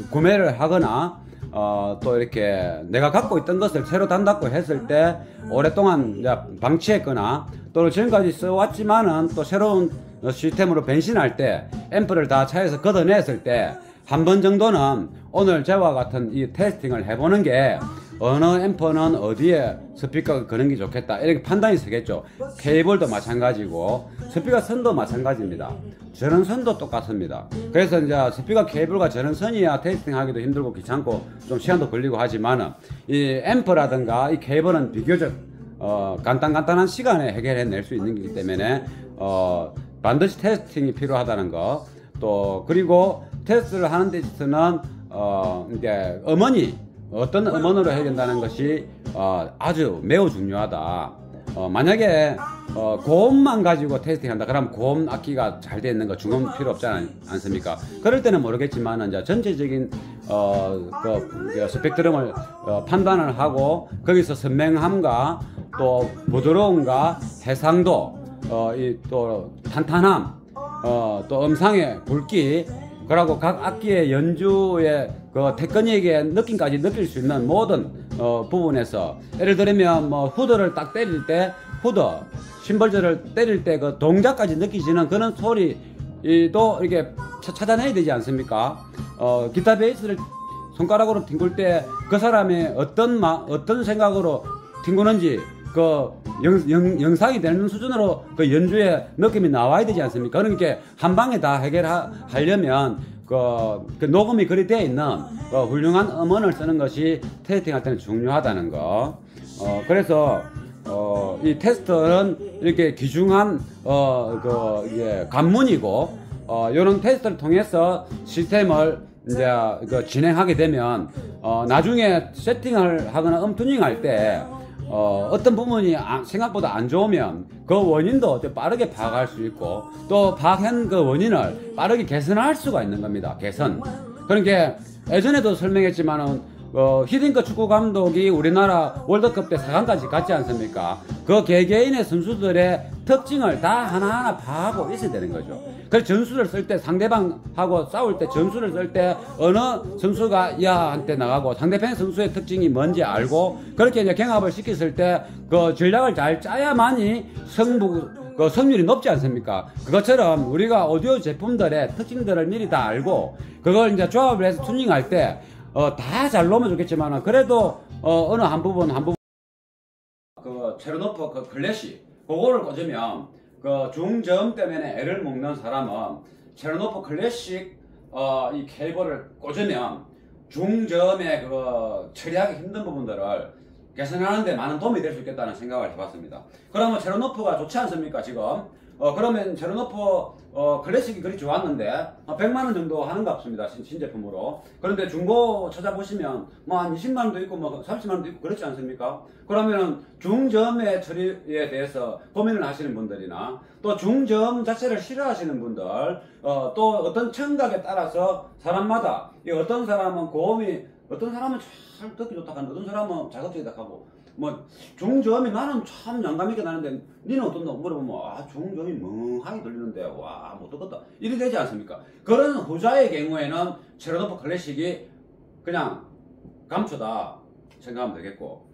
구매를 하거나 또 이렇게 내가 갖고 있던 것을 새로 단다고 했을 때 오랫동안 이제 방치했거나 또는 지금까지 써왔지만은 또 새로운 시스템으로 변신할 때 앰프를 다 차에서 걷어냈을 때 한 번 정도는 오늘 저와 같은 이 테스팅을 해보는 게 어느 앰프는 어디에 스피커가 거는 게 좋겠다 이렇게 판단이 서겠죠. 케이블도 마찬가지고 스피커 선도 마찬가지입니다. 전원선도 똑같습니다. 그래서 이제 스피커 케이블과 전원선이야 테스팅하기도 힘들고 귀찮고 좀 시간도 걸리고 하지만은 이 앰프라든가 이 케이블은 비교적 간단한 시간에 해결해낼 수 있는 거기 때문에 반드시 테스팅이 필요하다는 거. 또 그리고 테스트를 하는 데 있어서는 이제 어떤 음원으로 해야 된다는 것이 아주 매우 중요하다. 만약에 고음만 가지고 테스팅한다 그러면 고음 악기가 잘 되어 있는 거 중음 필요 없지 않습니까? 그럴 때는 모르겠지만 이제 전체적인 스펙트럼을 판단을 하고 거기서 선명함과 또 부드러움과 해상도 또 탄탄함 또 음상의 굵기 그리고 각 악기의 연주의 그 테크닉의 느낌까지 느낄 수 있는 모든 부분에서 예를 들면 뭐 후드를 딱 때릴 때 후드 심벌즈를 때릴 때 그 동작까지 느끼지는 그런 소리도 이렇게 찾아내야 되지 않습니까? 기타 베이스를 손가락으로 튕길 때 그 사람이 어떤 생각으로 튕기는지 그 영상이 되는 수준으로 그 연주의 느낌이 나와야 되지 않습니까? 그러니까 한 방에 다 해결하려면 그 녹음이 그리 되어 있는 훌륭한 음원을 쓰는 것이 테스팅할 때는 중요하다는 거. 그래서 이 테스트는 이렇게 귀중한 관문이고 이런 테스트를 통해서 시스템을 이제 진행하게 되면 나중에 세팅을 하거나 튜닝할 때 어떤 부분이 생각보다 안 좋으면 그 원인도 빠르게 파악할 수 있고 또 파악한 그 원인을 빠르게 개선할 수가 있는 겁니다. 개선. 그러니까 예전에도 설명했지만은 히딩크 축구 감독이 우리나라 월드컵 때 4강까지 갔지 않습니까? 그 개개인의 선수들의 특징을 다 하나하나 파악하고 있어야 되는 거죠. 그래서 전술을 쓸 때 상대방하고 싸울 때 전술을 쓸 때 어느 선수가 야한테 나가고 상대편 선수의 특징이 뭔지 알고 그렇게 이제 경합을 시켰을 때 그 전략을 잘 짜야만이 승률이 높지 않습니까? 그것처럼 우리가 오디오 제품들의 특징들을 미리 다 알고 그걸 이제 조합을 해서 튜닝할 때 다 잘 놓으면 좋겠지만 그래도 어느 한 부분 그 체르노프 그 클래식 그거를 꽂으면 그 중저음 때문에 애를 먹는 사람은 체르노프 클래식 이 케이블을 꽂으면 중저음의 그 처리하기 힘든 부분들을 개선하는 데 많은 도움이 될 수 있겠다는 생각을 해봤습니다. 그러면 체르노프가 좋지 않습니까 지금? 그러면 체르노프 클래식이 그리 좋았는데 100만원 정도 하는 것 같습니다. 신제품으로. 그런데 중고 찾아보시면 뭐 한 20만원도 있고 뭐 30만원도 있고 그렇지 않습니까? 그러면 중저음의 처리에 대해서 고민을 하시는 분들이나 또 중저음 자체를 싫어하시는 분들 또 어떤 청각에 따라서 사람마다 어떤 사람은 고음이 어떤 사람은 잘 듣기 좋다 하는데 어떤 사람은 자극적이다 하고 뭐 중저음이 나는 참 영감있게 나는데 니는 어떤다 물어보면 중저음이 멍하게 들리는데 와 못 듣겠다 이래 되지 않습니까? 그런 후자의 경우에는 체르노프 클래식이 그냥 감초다 생각하면 되겠고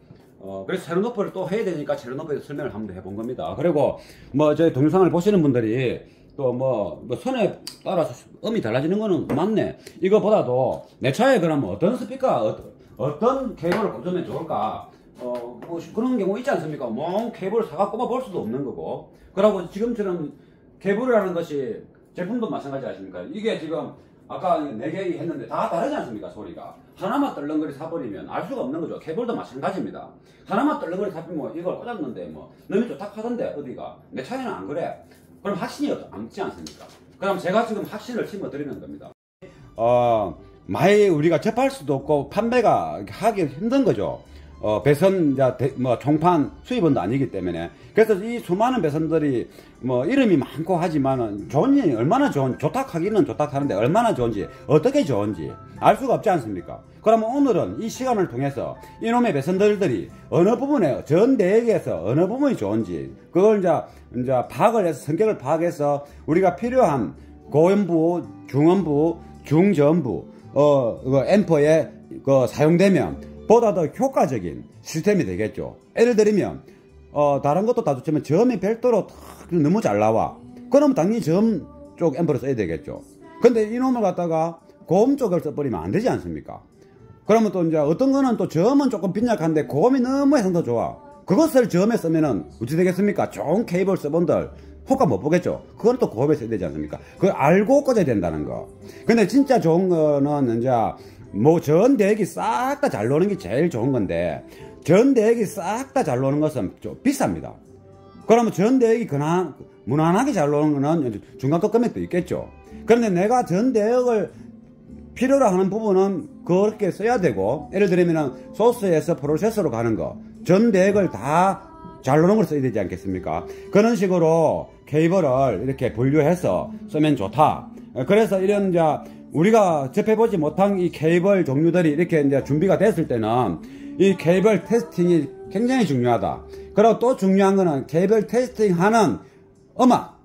그래서 체르노프를 또 해야 되니까 체르노프에서 설명을 한번 해본 겁니다. 그리고 뭐 저희 동영상을 보시는 분들이 또 뭐 손에 따라서 음이 달라지는 거는 맞네. 이거보다도 내 차에 그러면 어떤 스피커 어떤 케이블을 꽂으면 좋을까? 뭐 그런 경우 있지 않습니까? 뭐 케이블을 사갖고 꼽아볼 수도 없는 거고. 그러고 지금처럼 케이블이라는 것이 제품도 마찬가지 아십니까? 이게 지금 아까 4개 했는데 다 다르지 않습니까? 소리가. 하나만 떨렁거리 사버리면 알 수가 없는 거죠. 케이블도 마찬가지입니다. 하나만 떨렁거리 사버리면 뭐 이걸 꽂았는데 뭐 너무 좋다 하던데 어디가? 내 차에는 안 그래. 그럼 확신이 없지 않습니까? 그럼 제가 지금 확신을 심어드리는 겁니다. 많이 우리가 접할 수도 없고 판매가 하기 힘든 거죠. 배선, 총판 수입원도 아니기 때문에. 그래서 이 수많은 배선들이 이름이 많고 하지만은 좋은지, 얼마나 좋다 하기는 좋다 하는데 얼마나 좋은지, 어떻게 좋은지 알 수가 없지 않습니까? 그러면 오늘은 이 시간을 통해서 이놈의 배선들이 어느 부분에, 전 대역에서 어느 부분이 좋은지, 그걸 이제 파악을 해서, 성격을 파악해서 우리가 필요한 고음부, 중음부, 중저음부, 앰퍼에 사용되면 보다 더 효과적인 시스템이 되겠죠. 예를 들면 다른 것도 다 좋지만 저음이 별도로 너무 잘 나와. 그럼 당연히 저음 쪽 앰프를 써야 되겠죠. 근데 이놈을 갖다가 고음 쪽을 써버리면 안 되지 않습니까? 그러면 또 이제 어떤 거는 또 저음은 조금 빈약한데 고음이 너무 해상도 좋아. 그것을 저음에 쓰면은 어찌 되겠습니까? 좋은 케이블 써본들 효과 못 보겠죠. 그건 또 고음에 써야 되지 않습니까? 그걸 알고 꽂아야 된다는 거. 근데 진짜 좋은 거는 이제 뭐 전대역이 싹 다 잘 노는 게 제일 좋은 건데, 전대역이 싹 다 잘 노는 것은 좀 비쌉니다. 그러면 전대역이 그냥 무난하게 잘 노는 거는 중간급 금액도 있겠죠. 그런데 내가 전대역을 필요로 하는 부분은 그렇게 써야 되고, 예를 들면 소스에서 프로세서로 가는 거, 전대역을 다 잘 노는 걸 써야 되지 않겠습니까? 그런 식으로 케이블을 이렇게 분류해서 쓰면 좋다. 그래서 이런 이제 우리가 접해보지 못한 이 케이블 종류들이 이렇게 이제 준비가 됐을 때는 이 케이블 테스팅이 굉장히 중요하다. 그리고 또 중요한 거는 케이블 테스팅 하는 음악,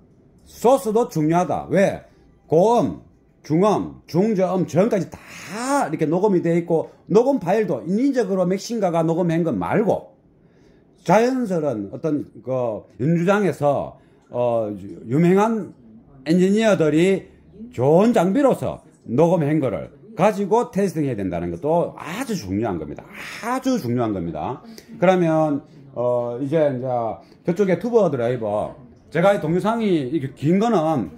소스도 중요하다. 왜? 고음, 중음, 중저음, 저음까지 다 이렇게 녹음이 되어 있고, 녹음 파일도 인위적으로 맥신가가 녹음한 것 말고, 자연스러운 어떤 연주장에서 유명한 엔지니어들이 좋은 장비로서 녹음한 거를 가지고 테스팅 해야 된다는 것도 아주 중요한 겁니다. 아주 중요한 겁니다. 그러면 이제 저쪽에 투버 드라이버, 제가 동영상이 이게 긴 거는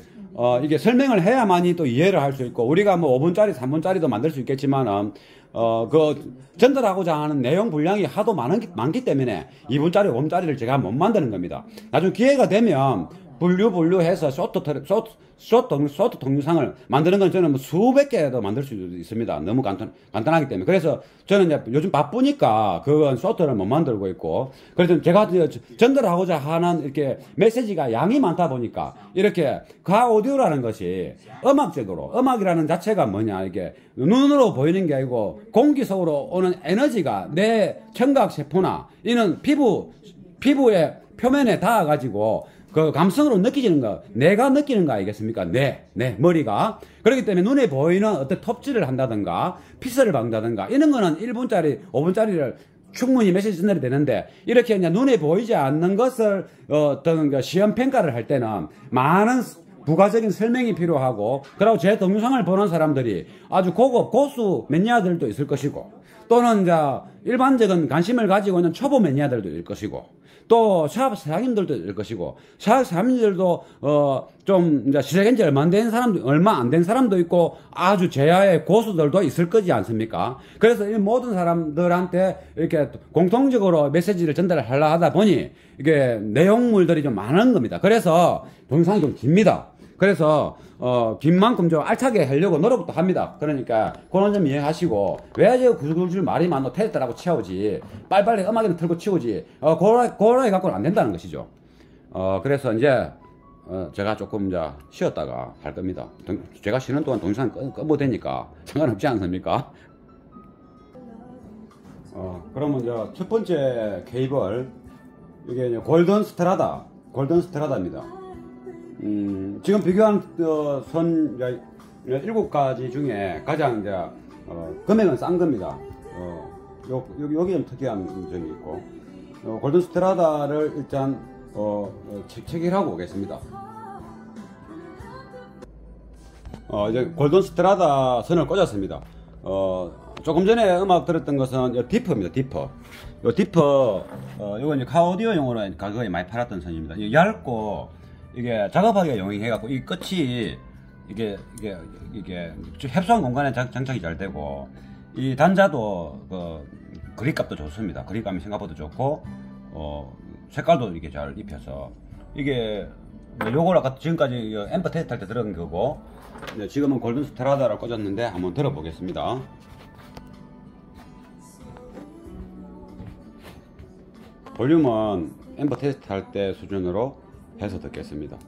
이게 설명을 해야만이 또 이해를 할 수 있고, 우리가 뭐 5분짜리 3분짜리도 만들 수 있겠지만은 전달하고자 하는 내용 분량이 하도 많기 때문에 2분짜리 5분짜리를 제가 못 만드는 겁니다. 나중에 기회가 되면 분류해서 쇼트 동영상을 만드는 건 저는 뭐 수백 개도 만들 수 있습니다. 너무 간단하기 때문에. 그래서 저는 이제 요즘 바쁘니까 그건 쇼트를 못 만들고 있고, 그래서 제가 전달하고자 하는 이렇게 메시지가 양이 많다 보니까 이렇게 가오디오라는 것이 음악적으로, 음악이라는 자체가 뭐냐, 이게 눈으로 보이는 게 아니고 공기 속으로 오는 에너지가 내 청각세포나 이는 피부의 표면에 닿아가지고 그 감성으로 느껴지는 거, 내가 느끼는 거 아니겠습니까? 내 머리가. 그렇기 때문에 눈에 보이는 어떤 톱질을 한다든가, 피스를 박는다든가, 이런 거는 1분짜리, 5분짜리를 충분히 메시지 전달이 되는데, 이렇게 그냥 눈에 보이지 않는 것을 어떤 시험 평가를 할 때는 많은 부가적인 설명이 필요하고, 그리고 제 동영상을 보는 사람들이 아주 고급, 고수 매니아들도 있을 것이고, 또는 이제 일반적인 관심을 가지고 있는 초보 매니아들도 있을 것이고, 또 샵 사장님들도 있을 것이고, 샵 사장님들도 좀 이제 시작한 지 얼마 안 된 사람도 있고, 아주 제야의 고수들도 있을 거지 않습니까? 그래서 이 모든 사람들한테 이렇게 공통적으로 메시지를 전달하려 하다 보니 이게 내용물들이 좀 많은 겁니다. 그래서 동영상이 좀 깁니다. 그래서 긴 만큼 좀 알차게 하려고 노력도 합니다. 그러니까 그런 점 이해하시고, 왜 제가 구슬구슬 말이 많노, 테스트라고 치우지, 빨리빨리 음악이나 틀고 치우지, 그래 갖고는 안 된다는 것이죠. 그래서 이제 제가 조금 이제 쉬었다가 할 겁니다. 제가 쉬는 동안 동영상 끄면 되니까 상관없지 않습니까? 그러면 이제 첫 번째 케이블, 이게 이제 골든 스트라다입니다. 지금 비교한 선 7가지 중에 가장 이제 금액은 싼 겁니다. 여기 좀 특이한 점이 있고, 골든 스트라다를 일단 체결하고 오겠습니다. 이제 골든 스트라다 선을 꽂았습니다. 조금 전에 음악 들었던 것은 디퍼입니다. 디퍼. 이건 이제 카오디오용으로 가격이 많이 팔았던 선입니다. 얇고 이게 작업하기가 용이해갖고, 이 끝이 이게 협소한 공간에 장착이 잘 되고, 이 단자도 그립감도 좋습니다. 그립감이 생각보다 좋고, 색깔도 이게 잘 입혀서, 이게 요걸 아까 지금까지 앰프 테스트 할 때 들은 거고, 지금은 골든 스트라다를 꽂았는데 한번 들어보겠습니다. 볼륨은 앰프 테스트 할 때 수준으로 해서 듣겠습니다.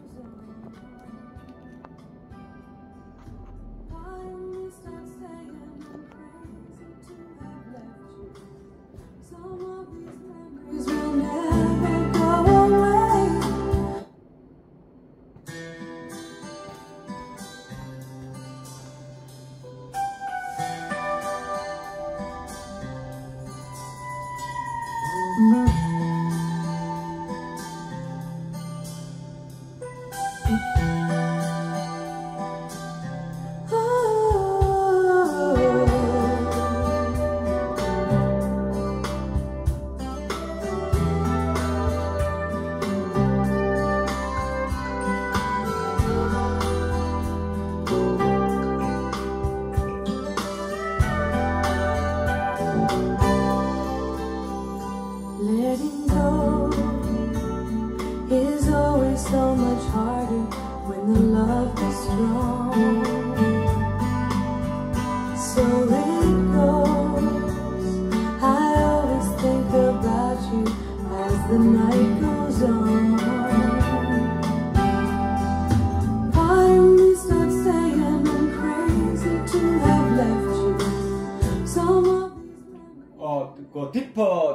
그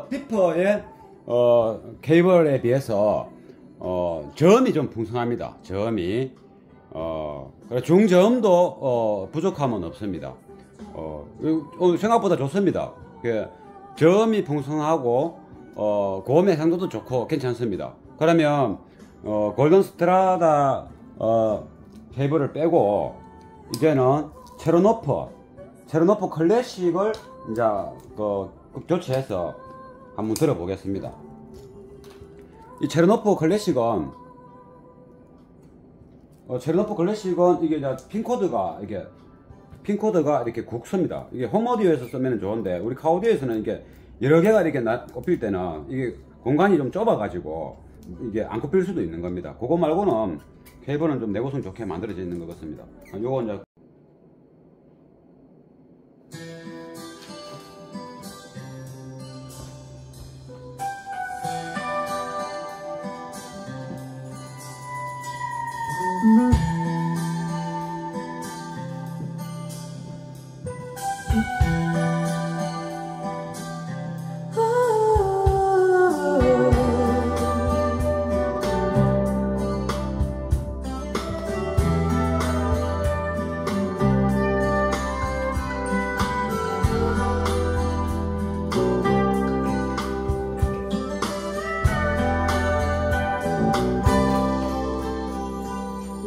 디퍼의 케이블에 비해서 저음이 좀 풍성합니다. 저음이 중저음도 부족함은 없습니다. 생각보다 좋습니다. 저음이 풍성하고 고음 해상도도 좋고 괜찮습니다. 그러면 골든 스트라다 케이블을 빼고 이제는 체르노프 클래식을 이제 교체해서 한번 들어보겠습니다. 이 체르노프 클래식은 이게 핀코드가 이렇게 국습니다. 이게 홈오디오에서 쓰면 좋은데 우리 카오디오에서는 이게 여러 개가 이렇게 꼽힐 때는 이게 공간이 좀 좁아가지고 이게 안 꼽힐 수도 있는 겁니다. 그거 말고는 케이블은 좀 내구성 좋게 만들어져 있는 것 같습니다. 요거 이제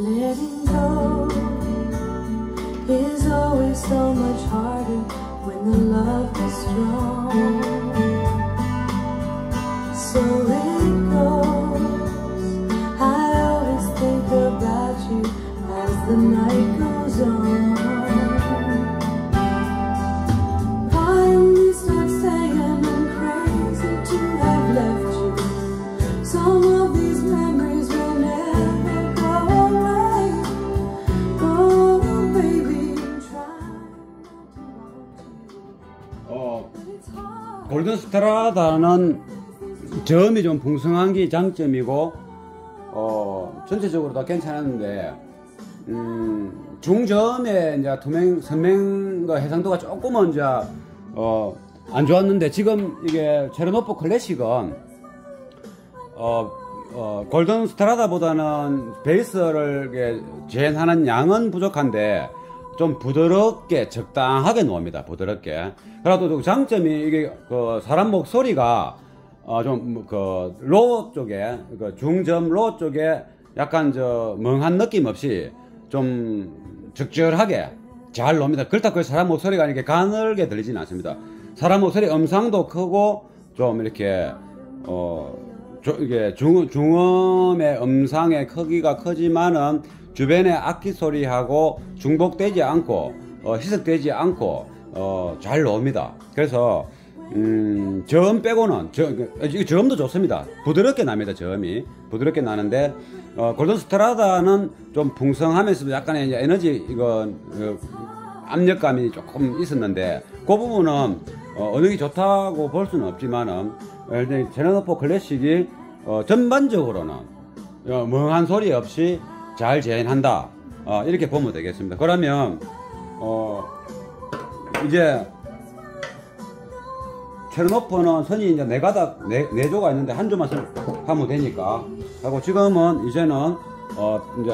letting go is always so much harder when the love is strong. So it goes. I always think about you as the night goes on. Finally stop saying I'm crazy to have left you. Some of these memories will never go away. Oh baby, try not to want you, but it's hard. 골든 스트라다는 저음이 좀 풍성한 게 장점이고 전체적으로 다 괜찮았는데 중저음의 이제 선명과 해상도가 조금은 이제 안 좋았는데 지금 이게 체르노프 클래식은 골든 스트라다보다는 베이스를 재현하는 양은 부족한데 좀 부드럽게 적당하게 놓습니다. 부드럽게. 그래도 장점이 이게 사람 목소리가 좀 로 쪽에 중저음 로 쪽에 약간 멍한 느낌 없이 좀 적절하게 잘 나옵니다. 그렇다고 사람 목소리가 이렇게 가늘게 들리지는 않습니다. 사람 목소리 음상도 크고 좀 이렇게 이게 중음의 음상의 크기가 크지만은 주변의 악기 소리하고 중복되지 않고 희석되지 않고 잘 나옵니다. 그래서 저음 빼고는 저음도 좋습니다. 부드럽게 납니다. 저음이 부드럽게 나는데 골든 스트라다는 좀 풍성하면서도 약간의 이제 에너지 압력감이 조금 있었는데 그 부분은 어느 게 좋다고 볼 수는 없지만은 체르노프 클래식이 전반적으로는 멍한 소리 없이 잘 재현한다 이렇게 보면 되겠습니다. 그러면 이제 체르노프는 선이 이제 네 조가 있는데 한 조만 하면 되니까 하고 지금은 이제는 이제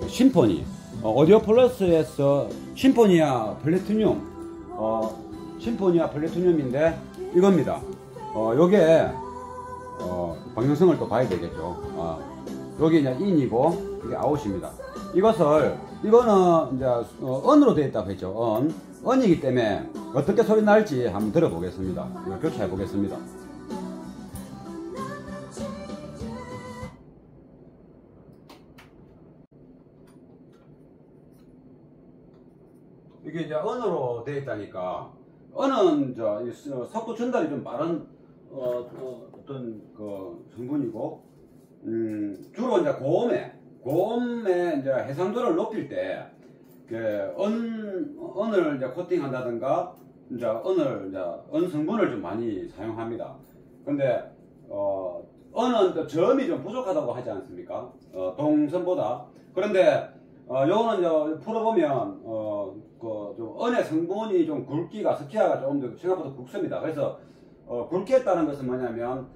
심포니 오디오 플러스에서 심포니아 플래티늄인데 이겁니다. 요게 방향성을 또 봐야 되겠죠. 여기 이제 인이고 이게 아웃입니다. 이거는 이제 언으로 되어 있다고 했죠. 언이기 때문에 어떻게 소리 날지 한번 들어보겠습니다. 이거 교체해 보겠습니다. 이게 이제 언으로 되어 있다니까 언은 속도 전달이 좀 빠른 어떤 성분이고 주로 이제 고음의 이제 해상도를 높일 때 언을 이제 코팅한다든가 이제 언 성분을 좀 많이 사용합니다. 근데 언은 또 저음이 좀 부족하다고 하지 않습니까? 동선보다. 그런데 요거는 이제 풀어보면 좀 언의 성분이 좀 굵기가 스키아가 조금 더 생각보다 굵습니다. 그래서 굵게 했다는 것은 뭐냐면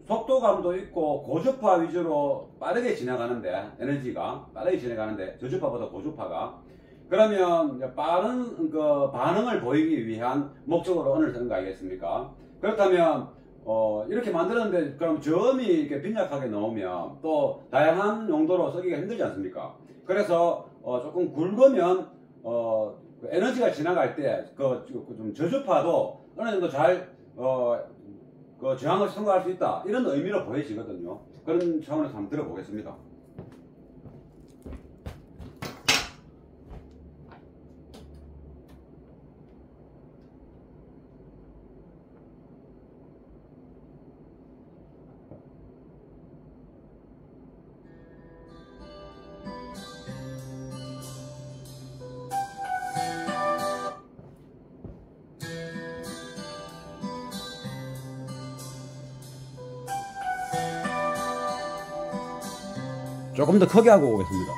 속도감도 있고 고주파 위주로 빠르게 지나가는데, 에너지가 빠르게 지나가는데 저주파보다 고주파가, 그러면 빠른 그 반응을 보이기 위한 목적으로 언을 쓰는 거 아니겠습니까? 그렇다면 이렇게 만들었는데 그럼 저음이 이렇게 빈약하게 나오면 또 다양한 용도로 쓰기가 힘들지 않습니까? 그래서 조금 굵으면 에너지가 지나갈 때 좀 저주파도 어느 정도 잘 저항을 통과할 수 있다, 이런 의미로 보여지거든요. 그런 차원에서 한번 들어보겠습니다. 조금 더 크게 하고 오겠습니다.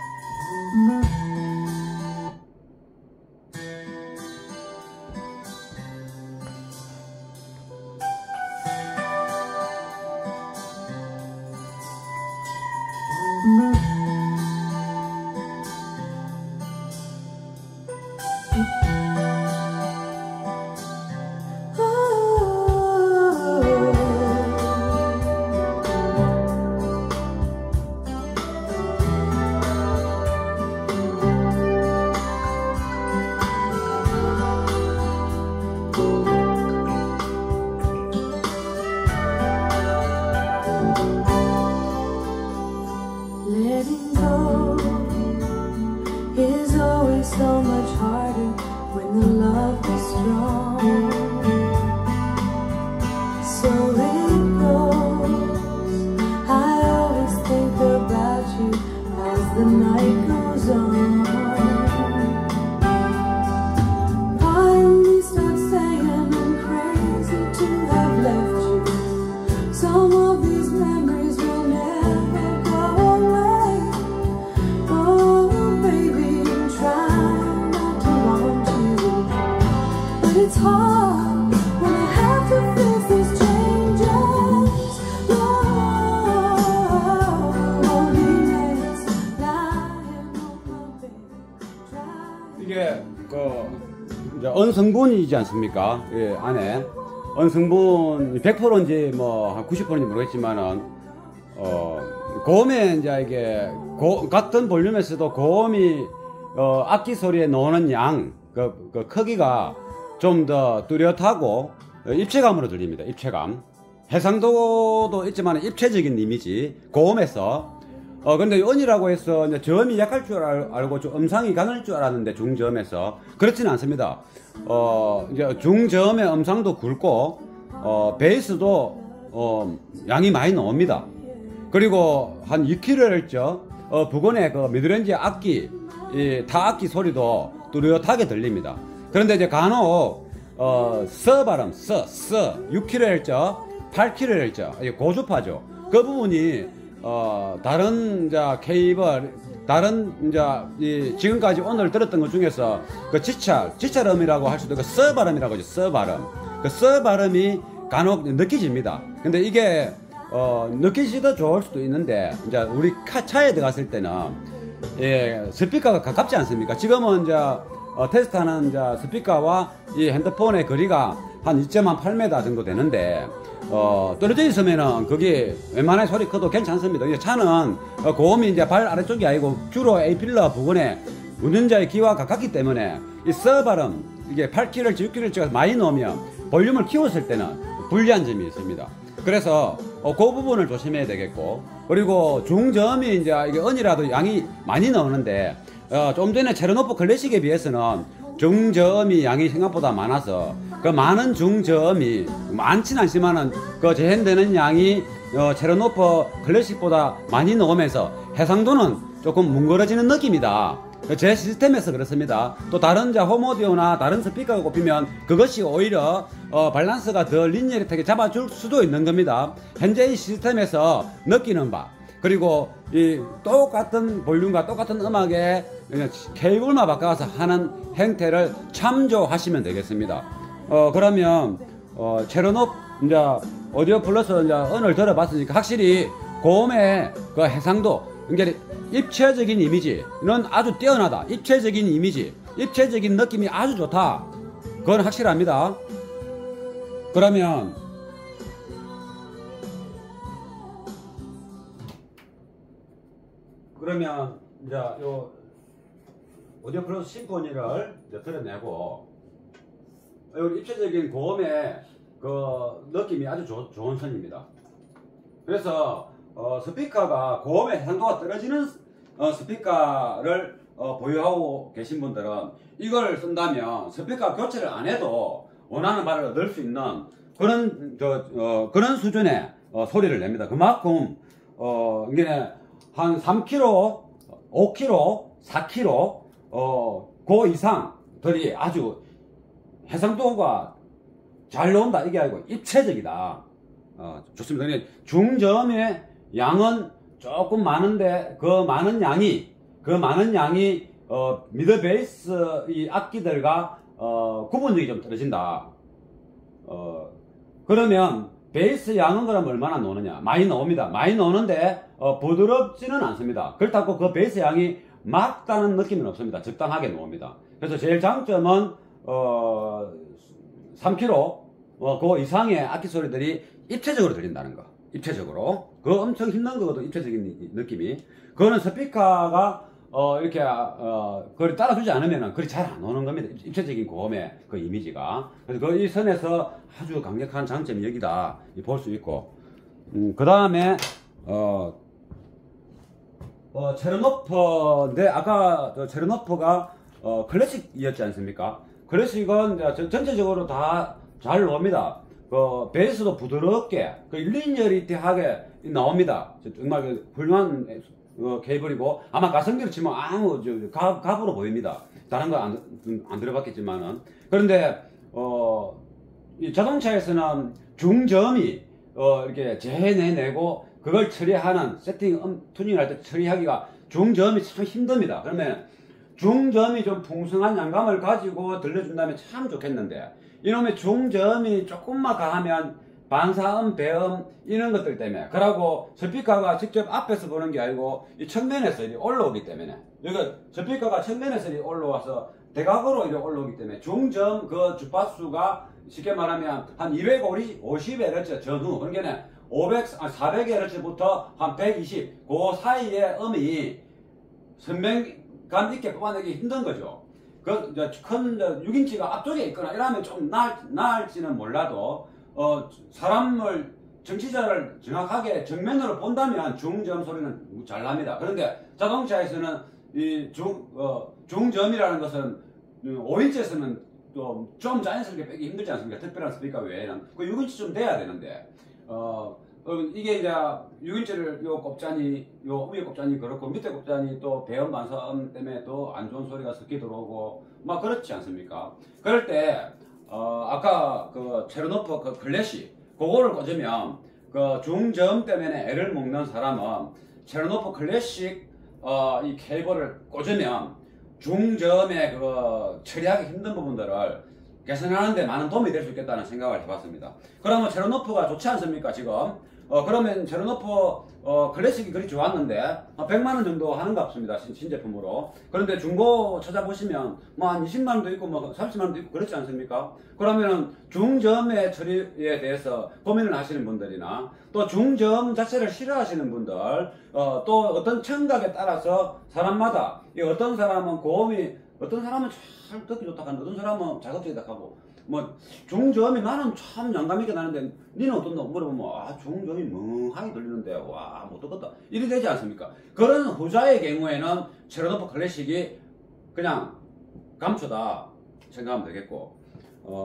Letting go is always so much harder when the love is strong. So it goes. I always think about you as the night goes on. Finally start saying I'm crazy to have left you. Some of these memories will never go away. Oh baby, I'm trying not to want you, but it's hard when I have to face these changes. Loneliness lying on my bed. 이게 이제 언성분이지 않습니까? 예, 안에 언성분 100%인지 뭐 한 90%인지 모르겠지만은 고음에 이제 이게 같은 볼륨에서도 고음이 악기 소리에 나오는 양 그 크기가 좀 더 뚜렷하고 입체감으로 들립니다. 입체감. 해상도도 있지만 입체적인 이미지 고음에서. 근데 언이라고 해서 이제 저음이 약할 줄 알고 좀 음상이 강할 줄 알았는데, 중저음에서 그렇지는 않습니다. 이제 중저음의 음상도 굵고 베이스도 양이 많이 나옵니다. 그리고 한 2kHz 부근의 그 미드레인지 악기, 타악기 소리도 뚜렷하게 들립니다. 그런데 이제 간혹 서 발음, 6kHz, 8kHz 고주파죠. 그 부분이 다른 케이블, 다른 지금까지 오늘 들었던 것 중에서 그 지찰음이라고 할 수도 있고 서 발음이라고 하죠. 서 발음. 그 서 발음이 간혹 느껴집니다. 근데 이게 느끼시더 좋을 수도 있는데, 이제 우리 차에 들어갔을 때는 스피커가 가깝지 않습니까? 지금은 이제 테스트하는 스피커와 이 핸드폰의 거리가 한 2.8m 정도 되는데, 떨어져 있으면은 그게 웬만한 소리 커도 괜찮습니다. 이제 차는 고음이 이제 발 아래쪽이 아니고 주로 A필러 부근에 운전자의 귀와 가깝기 때문에 이 서 발음, 이게 8kHz, 6kHz가 많이 넣으면 볼륨을 키웠을 때는 불리한 점이 있습니다. 그래서 그 부분을 조심해야 되겠고, 그리고 중저음이 이제 이게 언이라도 양이 많이 나오는데, 좀 전에 체르노프 클래식에 비해서는 중저음이 양이 생각보다 많아서 그 많은 중저음이 많진 않지만은 그 재현되는 양이 체르노프 클래식보다 많이 나오면서 해상도는 조금 뭉그러지는 느낌이다. 제 시스템에서 그렇습니다. 또 다른 홈오디오나 다른 스피커가 꼽히면 그것이 오히려 밸런스가 더 리니어리하게 잡아줄 수도 있는 겁니다. 현재 이 시스템에서 느끼는 바, 그리고 이 똑같은 볼륨과 똑같은 음악에 케이블만 바꿔서 하는 행태를 참조하시면 되겠습니다. 그러면 체르노 이제 오디오 플러스 이제 언어를 들어봤으니까 확실히 고음의 그 해상도, 그러니까 입체적인 이미지는 아주 뛰어나다. 입체적인 이미지, 입체적인 느낌이 아주 좋다. 그건 확실합니다. 그러면 이제 요 오디오 플러스 심포니를 이제 드러내고, 요 입체적인 고음의 그 느낌이 아주 좋은 선입니다. 그래서 스피커가 고음의 해상도가 떨어지는 스피커를 보유하고 계신 분들은 이걸 쓴다면 스피커 교체를 안 해도 원하는 바를 얻을 수 있는 그런 수준의 소리를 냅니다. 그만큼 이게 한 3kg, 5kg, 4kg 그 이상들이 아주 해상도가 잘 나온다, 이게 아니고 입체적이다. 좋습니다. 중저음의 양은 조금 많은데 그 많은 양이 미드 베이스 이 악기들과 구분력이 좀 떨어진다. 그러면 베이스 양은 그럼 얼마나 나오느냐? 많이 나옵니다. 많이 나오는데 부드럽지는 않습니다. 그렇다고 그 베이스 양이 맞다는 느낌은 없습니다. 적당하게 나옵니다. 그래서 제일 장점은 3kg 그 이상의 악기 소리들이 입체적으로 들린다는 거. 입체적으로. 그 엄청 힘든 거거든, 입체적인 느낌이. 그거는 스피커가 이렇게 그걸 따라주지 않으면 그리 잘 안 오는 겁니다. 입체적인 고음의 그 이미지가. 그래서 그 이 선에서 아주 강력한 장점이 여기다 볼 수 있고, 그 다음에 체르노프인데 아까 체르노프가 클래식이었지 않습니까? 클래식은 전체적으로 다 잘 나옵니다. 그 베이스도 부드럽게 일리니어리티하게 나옵니다. 정말 훌륭한 케이블이고, 아마 가성비로 치면 아무 갑으로 보입니다. 다른 거 안 들어봤겠지만은. 그런데 이 자동차에서는 중저음이 이렇게 재내내고 그걸 처리하는 세팅 튜닝할 때 처리하기가 중저음이 참 힘듭니다. 그러면 중저음이 좀 풍성한 양감을 가지고 들려준다면 참 좋겠는데, 이놈의 중저음이 조금만 가하면 반사음, 배음 이런 것들 때문에, 그러고 스피커가 직접 앞에서 보는 게 아니고 이 측면에서 이리 올라오기 때문에, 여기 스피커가 측면에서 이리 올라와서 대각으로 이리 올라오기 때문에 중저음 그 주파수가 쉽게 말하면 한 250Hz 전후, 그러니까 400Hz부터 한 120, 그 사이의 음이 선명감 있게 뽑아내기 힘든 거죠. 큰 6인치가 앞쪽에 있거나 이러면 좀 나을지는 몰라도, 정치자를 정확하게 정면으로 본다면 중저음 소리는 잘 납니다. 그런데 자동차에서는 이 중저음이라는 것은 5인치에서는 좀 자연스럽게 빼기 힘들지 않습니까? 특별한 스피커 외에는. 그 6인치 좀 돼야 되는데, 이게 이제 6인치를 요 곱잔이, 요 위에 곱잔이 그렇고 밑에 곱잔이 또 배음 반사음 때문에 또 안 좋은 소리가 섞여 들어오고 막 그렇지 않습니까? 그럴 때 아까 그 체르노프 그 클래식 그거를 꽂으면 그 중저음 때문에 애를 먹는 사람은 체르노프 클래식 이 케이블을 꽂으면 중저음의 그 처리하기 힘든 부분들을 개선하는 데 많은 도움이 될 수 있겠다는 생각을 해봤습니다. 그러면 체르노프가 좋지 않습니까, 지금? 그러면 체르노프 클래식이 그리 좋았는데 100만원 정도 하는 것 같습니다, 신제품으로. 그런데 중고 찾아보시면 뭐 한 20만원도 있고 뭐 30만원도 있고 그렇지 않습니까? 그러면은 중저음의 처리에 대해서 고민을 하시는 분들이나 또 중저음 자체를 싫어하시는 분들, 또 어떤 청각에 따라서 사람마다 어떤 사람은 고음이, 어떤 사람은 잘 듣기 좋다 하는데 어떤 사람은 자극적이다 하고, 뭐 중저음이 나는 참 영감있게 나는데 니는 어떤다 물어보면 중저음이 멍하게 들리는데 와 못 듣겠다 이리 되지 않습니까? 그런 후자의 경우에는 체르노프 클래식이 그냥 감초다 생각하면 되겠고,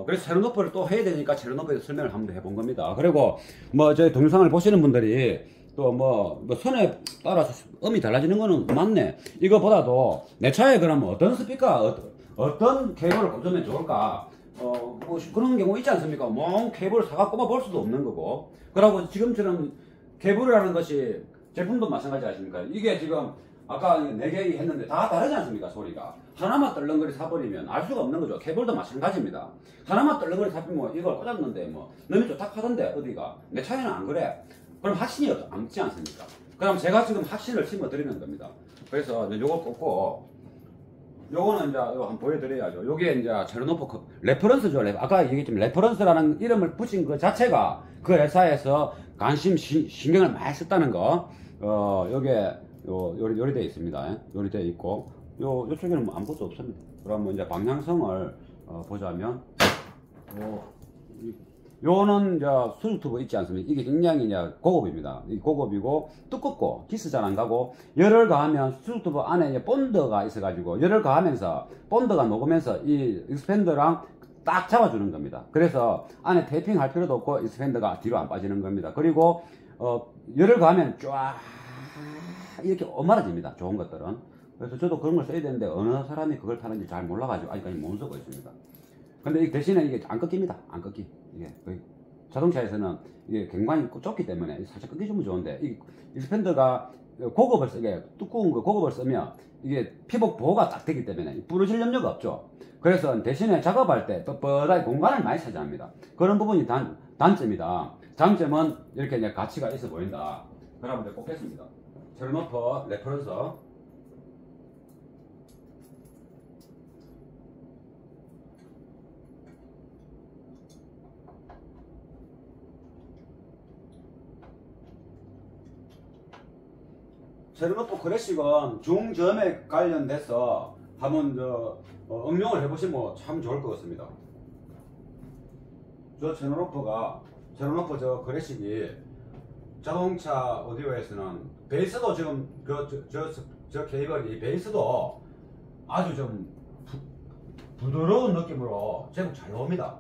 그래서 체르노프를 또 해야 되니까 체르노프에서 설명을 한번 해본 겁니다. 그리고 뭐 저희 동영상을 보시는 분들이 또 뭐 선에 따라서 음이 달라지는 거는 맞네. 이거보다도 내 차에 그러면 어떤 스피커, 어떤 케이블을 꽂으면 좋을까? 뭐 그런 경우 있지 않습니까? 뭐 케이블을 사갖고 꼽아볼 수도 없는 거고. 그러고 지금처럼 케이블이라는 것이 제품도 마찬가지 아십니까? 이게 지금 아까 4개 했는데 다 다르지 않습니까, 소리가? 하나만 떨렁거리 사버리면 알 수가 없는 거죠. 케이블도 마찬가지입니다. 하나만 떨렁거리 사버리면 이걸 꽂았는데 뭐 너무 좋다 하던데 어디가? 내 차에는 안 그래. 그럼 확신이 없지 않습니까? 그럼 제가 지금 확신을 심어드리는 겁니다. 그래서 이제 요걸 꽂고, 요거는 이제 이거 한번 보여드려야죠. 요게 이제 제로노프 레퍼런스죠. 아까 얘기했지만 레퍼런스라는 이름을 붙인 그 자체가 그 회사에서 관심 신경을 많이 썼다는 거. 요게 요리되어 있습니다. 요리되어 있고, 요쪽에는 뭐 아무것도 없습니다. 그러면 이제 방향성을 보자면, 요는 이제 수주튜브 있지 않습니까? 이게 굉장히 이제 고급입니다. 이 고급이고, 두껍고, 기스 잘 안 가고, 열을 가하면 수주튜브 안에 이제 본드가 있어가지고, 열을 가하면서, 본드가 녹으면서 이 익스펜더랑 딱 잡아주는 겁니다. 그래서 안에 테이핑 할 필요도 없고, 익스펜더가 뒤로 안 빠지는 겁니다. 그리고, 열을 가하면 쫙, 이렇게 엄마라집니다. 좋은 것들은. 그래서 저도 그런 걸 써야 되는데, 어느 사람이 그걸 타는지 잘 몰라가지고, 아직까지 못 쓰고 있습니다. 근데 대신에 이게 안 꺾입니다. 안 꺾기. 이게 자동차에서는 이게 경관이 좁기 때문에 살짝 꺾여주면 좋은데, 이 익스펜더가 고급을 쓰게, 두꺼운 거 고급을 쓰면 이게 피복 보호가 딱 되기 때문에 부러질 염려가 없죠. 그래서 대신에 작업할 때 뻣뻣하게 공간을 많이 차지합니다. 그런 부분이 단점이다. 장점은 이렇게 이제 가치가 있어 보인다. 그러면 이제 꽂겠습니다. 제로노프 레퍼런스. 제로노프 클래식은 중저음에 관련돼서 한번 응용을 해보시면 참 좋을 것 같습니다. 저 제로노프 저 클래식이 자동차 오디오에서는 베이스도 지금 저 케이블이 베이스도 아주 좀 부드러운 느낌으로 제법 잘 나옵니다.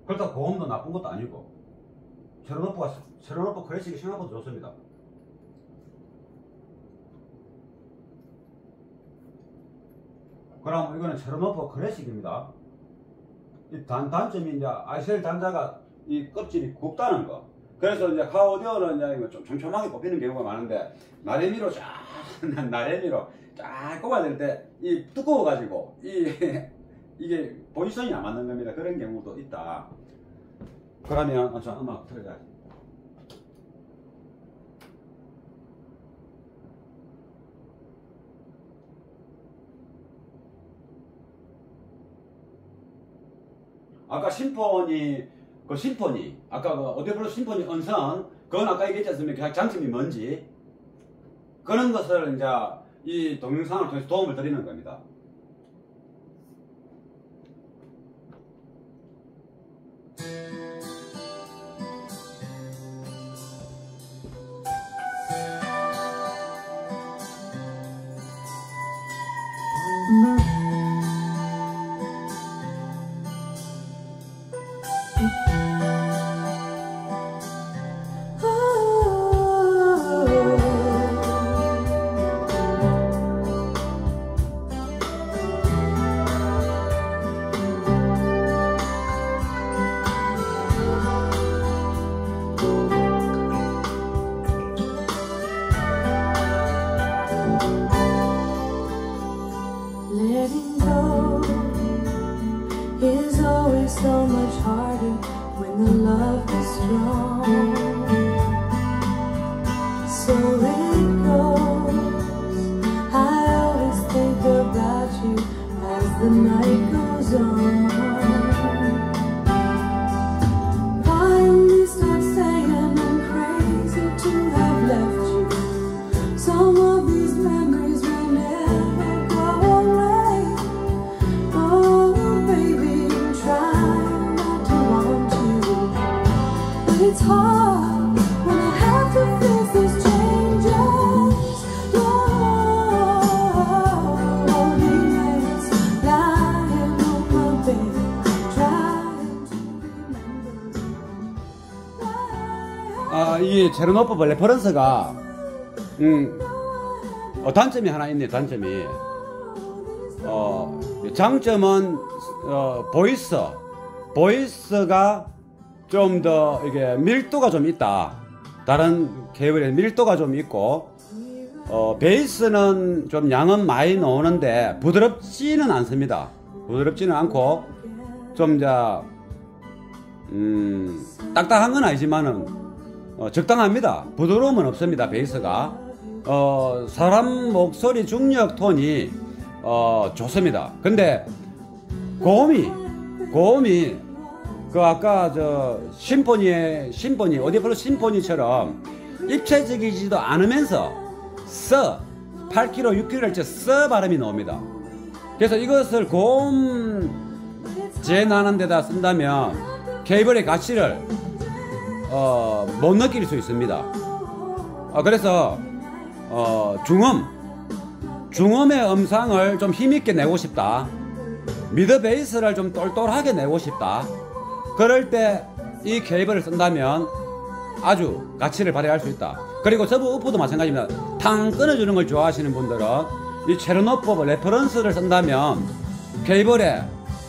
그렇다고 고음도 나쁜 것도 아니고, 제로노프 클래식이 생각보다 좋습니다. 그럼 이거는 제로노프 클래식입니다. 이 단점이 이제 ICL 단자가 이 껍질이 굽다는 거. 그래서 이제 카오디오는 이제 이거 좀 촘촘하게 꼽히는 경우가 많은데, 나래미로 쫙 꼽아야 될 때 이 두꺼워가지고 이게 포지션이 안 맞는 겁니다. 그런 경우도 있다. 그러면 저 음악 틀어야지. 아까 심포니, 아까 그 오디오블루 심포니 언성, 그건 아까 얘기했지 않습니까? 장점이 뭔지. 그런 것을 이제 이 동영상을 통해서 도움을 드리는 겁니다. Letting go is always so much harder when the love is strong. So it goes. I always think about you as the night goes on. Finally stop saying I'm crazy to have left you. Some of these memories will never go away. Oh baby, I'm trying not to want you, but it's hard when I have to face these changes. Loneliness lying on my bed, trying to remember. 이 제로노프 레퍼런스가 단점이 하나 있네요. 단점이 장점은 보이스가 좀 더 이게 밀도가 좀 있다. 다른 계열의 밀도가 좀 있고, 베이스는 좀 양은 많이 나오는데 부드럽지는 않습니다. 부드럽지는 않고 좀 딱딱한 건 아니지만은 적당합니다. 부드러움은 없습니다. 베이스가 사람 목소리 중력 톤이 좋습니다. 근데 고음이 그 아까 저 심포니 어디플러 심포니처럼 입체적이지도 않으면서 8kg 6kg짜리 발음이 나옵니다. 그래서 이것을 고음 재나는 데다 쓴다면 케이블의 가치를 못 느낄 수 있습니다. 그래서 중음의 음상을 좀 힘있게 내고 싶다, 미드 베이스를 좀 똘똘하게 내고 싶다, 그럴 때 이 케이블을 쓴다면 아주 가치를 발휘할 수 있다. 그리고 서브 우프도 마찬가지입니다. 탕 끊어주는 걸 좋아하시는 분들은 이 체르노프 레퍼런스를 쓴다면 케이블의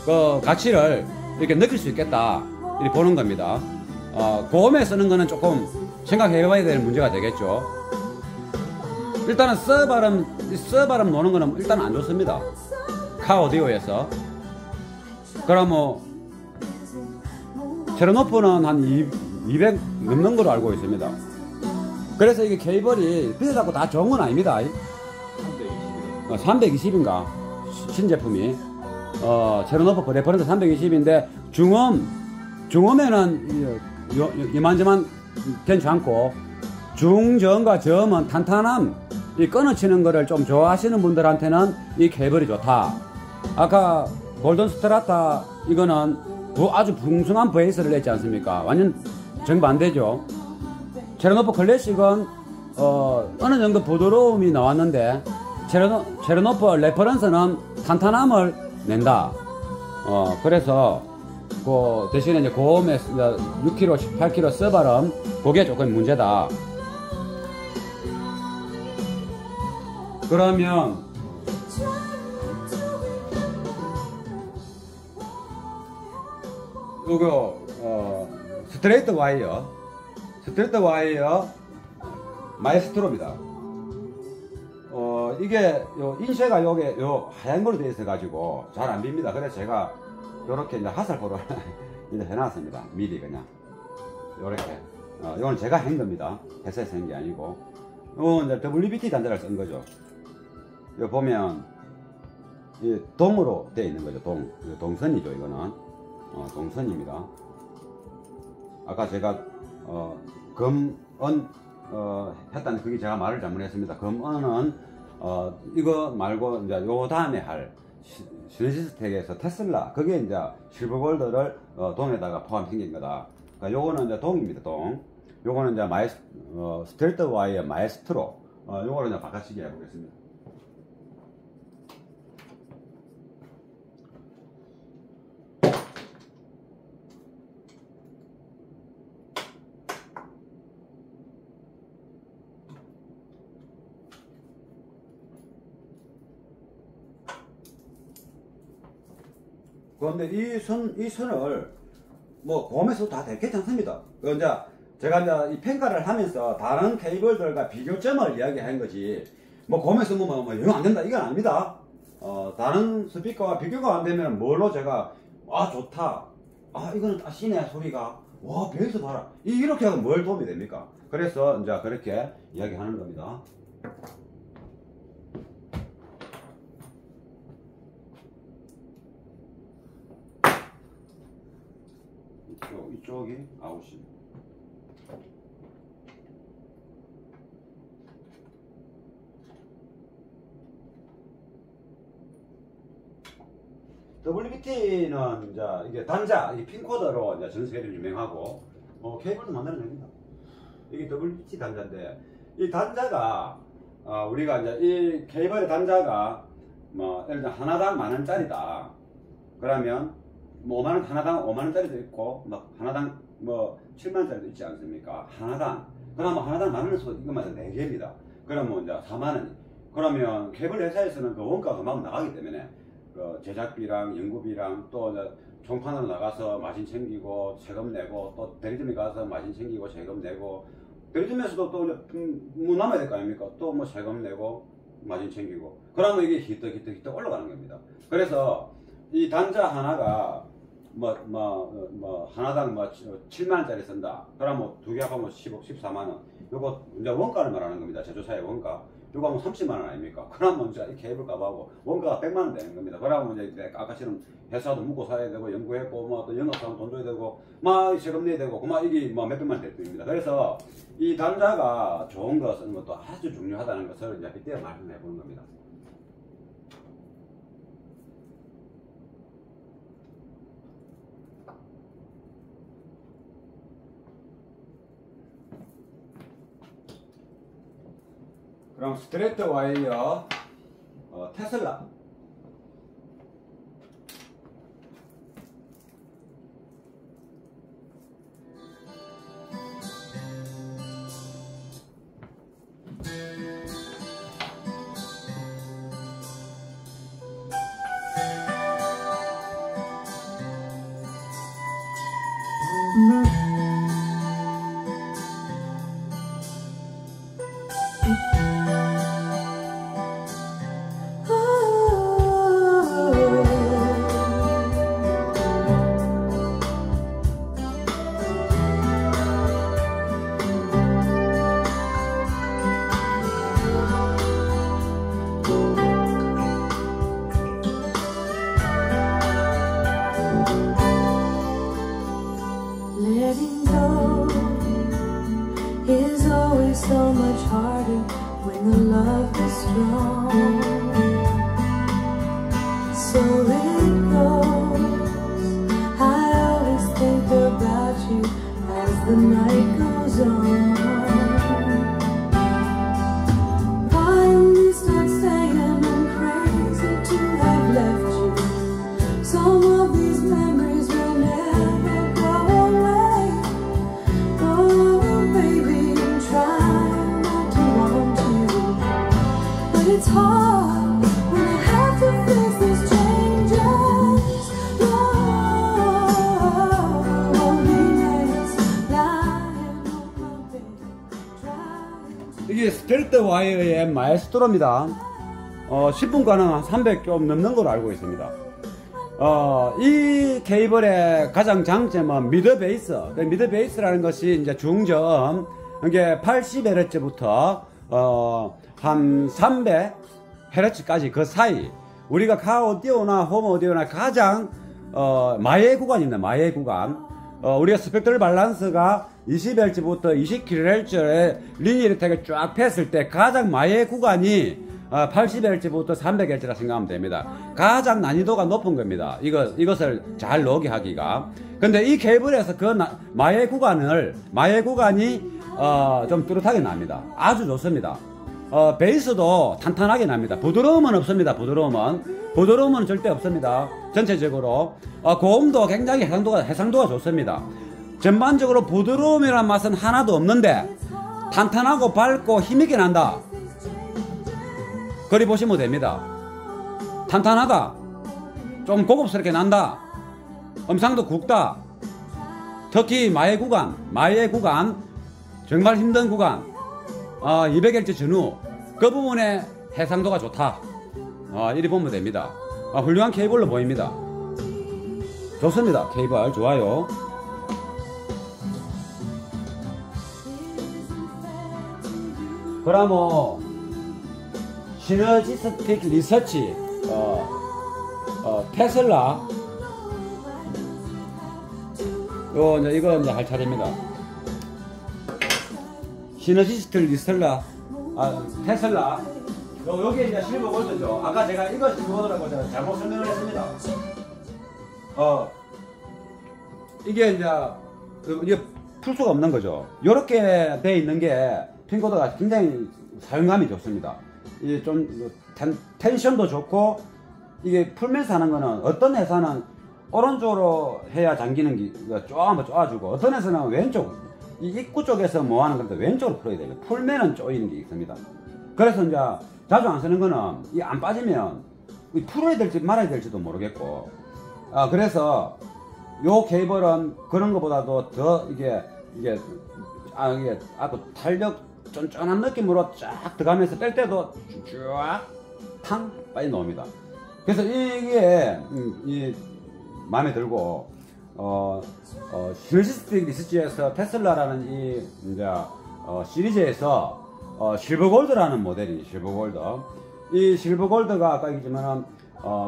그 가치를 이렇게 느낄 수 있겠다, 이렇게 보는 겁니다. 고음에 쓰는 거는 조금 생각해봐야 될 문제가 되겠죠. 일단은 써 발음 노는 거는 일단 안 좋습니다. 카 오디오에서. 그럼 체르노프는 한 200 넘는 걸로 알고 있습니다. 그래서 이게 케이블이 비싸고 다 좋은 건 아닙니다. 320인가 신제품이 체르노프 레퍼런스 320인데 중음에는 이만저만 괜찮고 중저음과 저음은 탄탄함, 이 끊어치는 거를 좀 좋아하시는 분들한테는 이 케이블이 좋다. 아까 골든 스트라타 이거는 아주 풍성한 베이스를 냈지 않습니까? 완전 정반대죠. 체르노프 클래식은 어느 정도 부드러움이 나왔는데 체르노프 레퍼런스는 탄탄함을 낸다. 그래서 그 대신에 이제 고음에 6kg, 18kg 써발음, 그게 조금 문제다. 그러면 요거 스트레이트 와이어 마에스트로입니다. 이게 요 인쇄가 요게 요 하얀 걸로 되어 있어 가지고 잘 안 빕니다. 그래서 제가 요렇게 이제 화살표로 이제 해놨습니다. 미리 그냥 요렇게. 요건 제가 한 겁니다. 회사에서 한 게 아니고. 요건 이제 WBT 단자를 쓴 거죠. 요 보면 이 동으로 되어 있는 거죠. 동선이죠. 이거는 동선입니다. 아까 제가 금은 했다는 그게 제가 말을 잘못했습니다. 금은은 이거 말고 이제 요 다음에 할 시네시스텍에서 테슬라, 그게 이제 실버골드를 동에다가 포함시킨 거다. 그러니까 요거는 이제 동입니다. 동. 요거는 이제 스텔트 와이어 마에스트로. 요거를 이제 바꿔치기 해보겠습니다. 그런데 이 선을 뭐 고음에서 다 괜찮습니다. 이제 제가 이제 이 평가를 하면서 다른 케이블들과 비교점을 이야기한 거지, 뭐 고음에서 뭐 영 안 된다 이건 아닙니다. 다른 스피커와 비교가 안 되면 뭘로 제가 좋다, 이거는 따시네 소리가, 와 베이스 봐라, 이렇게 하면 뭘 도움이 됩니까? 그래서 이제 그렇게 이야기하는 겁니다. 이쪽이 아웃입니다. WBT는 이제 이게 단자, 이 핀코더로 이제 전 세계로 유명하고 케이블도 만들어냅니다. 이게 WBT 단자인데, 이 단자가 우리가 이제 이 케이블의 단자가 뭐 예를 들어 하나당 10,000원짜리다. 그러면 뭐 5만원, 하나당 5만원짜리도 있고, 막 하나당 뭐 7만원짜리도 있지 않습니까? 하나당. 그러면 하나당 10,000원을 써도 이것마다 4개입니다. 그러면 이제 4만원. 그러면 케이블 회사에서는 그 원가가 막 나가기 때문에, 그 제작비랑 연구비랑 또 이제 총판으로 나가서 마진 챙기고 세금 내고, 또 대리점에 가서 마진 챙기고 세금 내고, 들어주면서도 또 뭐 남아야 될 거 아닙니까? 또 뭐 세금 내고 마진 챙기고 그러면 이게 히떡 올라가는 겁니다. 그래서 이 단자 하나가 하나당 7만원짜리 쓴다. 그러면 두 개 합하면 14만원. 요거 이제 원가를 말하는 겁니다. 제조사의 원가. 요거 하면 30만원 아닙니까? 그러면 이제 이 케이블 값하고 원가가 100만원 되는 겁니다. 그러면 이제 아까처럼 회사도 묵고 사야 되고 연구했고 뭐 또 영업사원 돈 줘야 되고 막 세금 내야 되고 그만 이게 뭐 몇백만 될 겁니다. 그래서 이 단자가 좋은 거 쓰는 것도 아주 중요하다는 것을 이제 이때 말씀해 보는 겁니다. 그럼 스트레이트 와이어 테슬라 Letting go is always so much harder when the love is strong. So it goes. I always think about you as the night goes on. Finally start saying I'm crazy to have left you. Some of these memories will never go away. Oh baby, I'm trying not to want you, but it's hard when I have to face these changes. Loneliness lying on my bed, trying to. 이게 스트레이트 와이어의 마에스트로입니다. 10분간은 한 300 좀 넘는 걸로 알고 있습니다. 이 케이블의 가장 장점은 미드 베이스. 미드 베이스라는 것이 이제 중저음, 이게 80Hz부터 한 300Hz까지 그 사이. 우리가 카 오디오나 홈 오디오나 가장 마의 구간입니다. 마의 구간. 우리가 스펙트럴 밸런스가 20Hz부터 20kHz의 리니어리 택을 쫙 폈을 때 가장 마의 구간이 80Hz부터 300Hz라 생각하면 됩니다. 가장 난이도가 높은 겁니다. 이것을 잘 넣게 하기가. 근데 이 케이블에서 그 마의 구간이 좀 뚜렷하게 납니다. 아주 좋습니다. 베이스도 탄탄하게 납니다. 부드러움은 없습니다. 부드러움은 절대 없습니다. 전체적으로. 고음도 굉장히 해상도가 좋습니다. 전반적으로 부드러움이란 맛은 하나도 없는데 탄탄하고 밝고 힘있게 난다. 그리 보시면 됩니다. 탄탄하다. 좀 고급스럽게 난다. 음상도 굵다. 특히 마의 구간 정말 힘든 구간 200Hz 전후 그 부분에 해상도가 좋다. 이리 보면 됩니다. 훌륭한 케이블로 보입니다. 좋습니다. 케이블 좋아요. 그러면 시너지스틱 리서치 테슬라 이거 이제 할 차례입니다. 시너지스틱 테슬라 여기 이제 실버 골드죠. 아까 제가 이거 실버 골드라고 제가 잘못 설명을 했습니다. 이게 이게 풀 수가 없는 거죠. 이렇게 돼 있는 게 핀코드가 굉장히 사용감이 좋습니다. 이게 좀 텐션도 좋고 이게 풀면서 하는 거는 어떤 회사는 오른쪽으로 해야 잠기는 게 쪼아주고 어떤 회사는 왼쪽 이 입구 쪽에서 뭐 하는 건데 왼쪽으로 풀어야 돼요. 풀면은 쪼이는 게 있습니다. 그래서 이제 자주 안 쓰는 거는 이 안 빠지면 풀어야 될지 말아야 될지도 모르겠고 그래서 요 케이블은 그런 것보다도 더 이게 이게 아주 탄력 쫀쫀한 느낌으로 쫙 들어가면서 뺄 때도 쫙탕 빨리 나옵니다. 그래서 이게 이 마음에 들고 시너지스틱 리서치에서 테슬라라는 이 이제 시리즈에서 실버골드라는 모델이 실버골드. 이 실버골드가 아까 얘기했지만은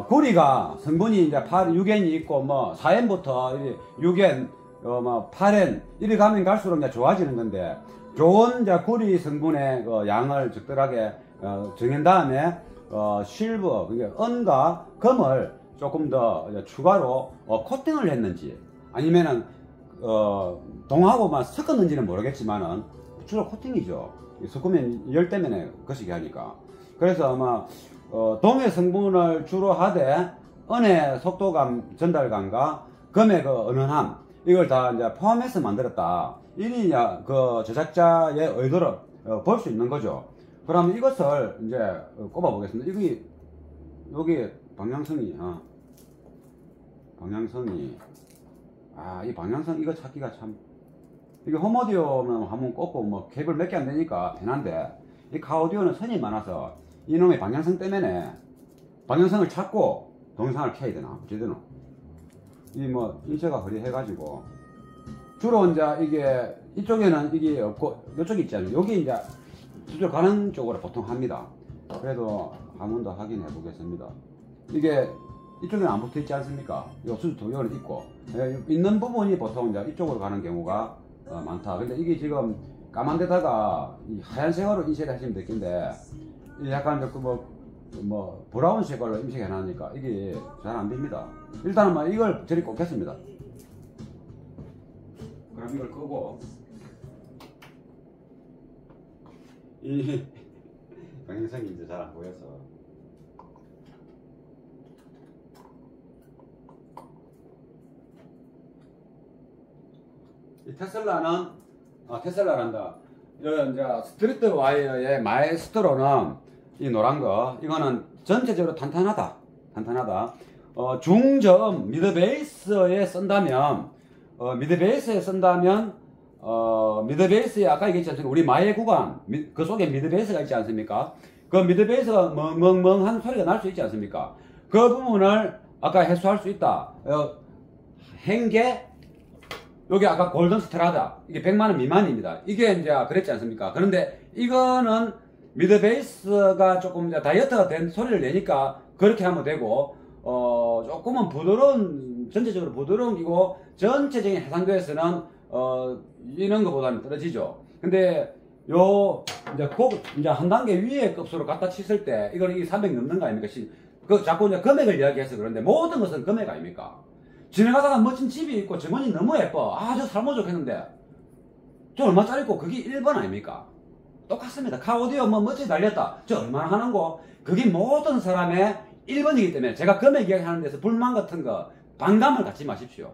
구리가 성분이 이제 6N이 있고 뭐 4N부터 6N 뭐 8N 이리 가면 갈수록 이제 좋아지는 건데, 좋은 이제 구리 성분의 양을 적절하게 정한 다음에 실버, 그게 은과 금을 조금 더 추가로 코팅을 했는지 아니면은 동하고만 섞었는지는 모르겠지만은 주로 코팅이죠. 섞으면 열 때문에 거시기 하니까. 그래서 아마 동의 성분을 주로 하되 은의 속도감 전달감과 금의 그 은은함 이걸 다 이제 포함해서 만들었다. 이리 그 제작자의 의도를 볼 수 있는 거죠. 그러면 이것을 이제 꼽아 보겠습니다. 여기 방향성이 이 방향성 이거 찾기가 참, 이게 홈오디오는 한번 꼽고 뭐 케이블 몇 개 안 되니까 편한데, 이 카오디오는 선이 많아서 이놈의 방향성 때문에 방향성을 찾고 동영상을 켜야 되나 어찌되나, 이 뭐 인쇄가 허리해가지고 주로 이제 이게 이쪽에는 이게 없고 이쪽이 있잖아요. 여기 이제 저쪽 가는 쪽으로 보통 합니다. 그래도 한 번 더 확인해 보겠습니다. 이게 이쪽에는 안 붙어 있지 않습니까? 수주 도형은 있고 있는 부분이 보통 이제 이쪽으로 가는 경우가 많다. 근데 이게 지금 까만 데다가 이 하얀색으로 인쇄를 하시면 되겠는데, 약간 뭐 브라운 색깔로 인쇄해 놨으니까 이게 잘 안 됩니다. 일단은 뭐 이걸 저리 꽂겠습니다. 그럼 이걸 끄고 이 방향성이 이제 잘 안 보여서 이 테슬라란다. 이런 이제 스트리트 와이어의 마에스트로는 이 노란 거, 이거는 전체적으로 탄탄하다. 중저음 미드 베이스에 쓴다면 미드 베이스에 아까 얘기했지 않습니까? 우리 마의 구간 그 속에 미드 베이스가 있지 않습니까? 그 미드 베이스가 멍멍한 소리가 날 수 있지 않습니까? 그 부분을 아까 해소할 수 있다. 행계 여기 아까 골든 스트라다 이게 100만원 미만입니다. 이게 이제 그랬지 않습니까? 그런데 이거는 미드 베이스가 조금 이제 다이어트가 된 소리를 내니까 그렇게 하면 되고, 조금은 부드러운, 전체적으로 부드러운 기고 전체적인 해상도에서는 이런 것보다는 떨어지죠. 근데 이제 한 단계 위에 급수로 갖다 치실 때 이거는 300 넘는 거 아닙니까? 자꾸 이제 금액을 이야기해서 그런데 모든 것은 금액 아닙니까? 지나가다가 멋진 집이 있고 정원이 너무 예뻐. 저 살면 좋겠는데 저 얼마짜리고 그게 1번 아닙니까? 똑같습니다. 카오디오 뭐 멋지게 달렸다. 저 얼마나 하는 거? 그게 모든 사람의 1번이기 때문에 제가 금액 이야기하는 데서 불만 같은 거 반감을 갖지 마십시오.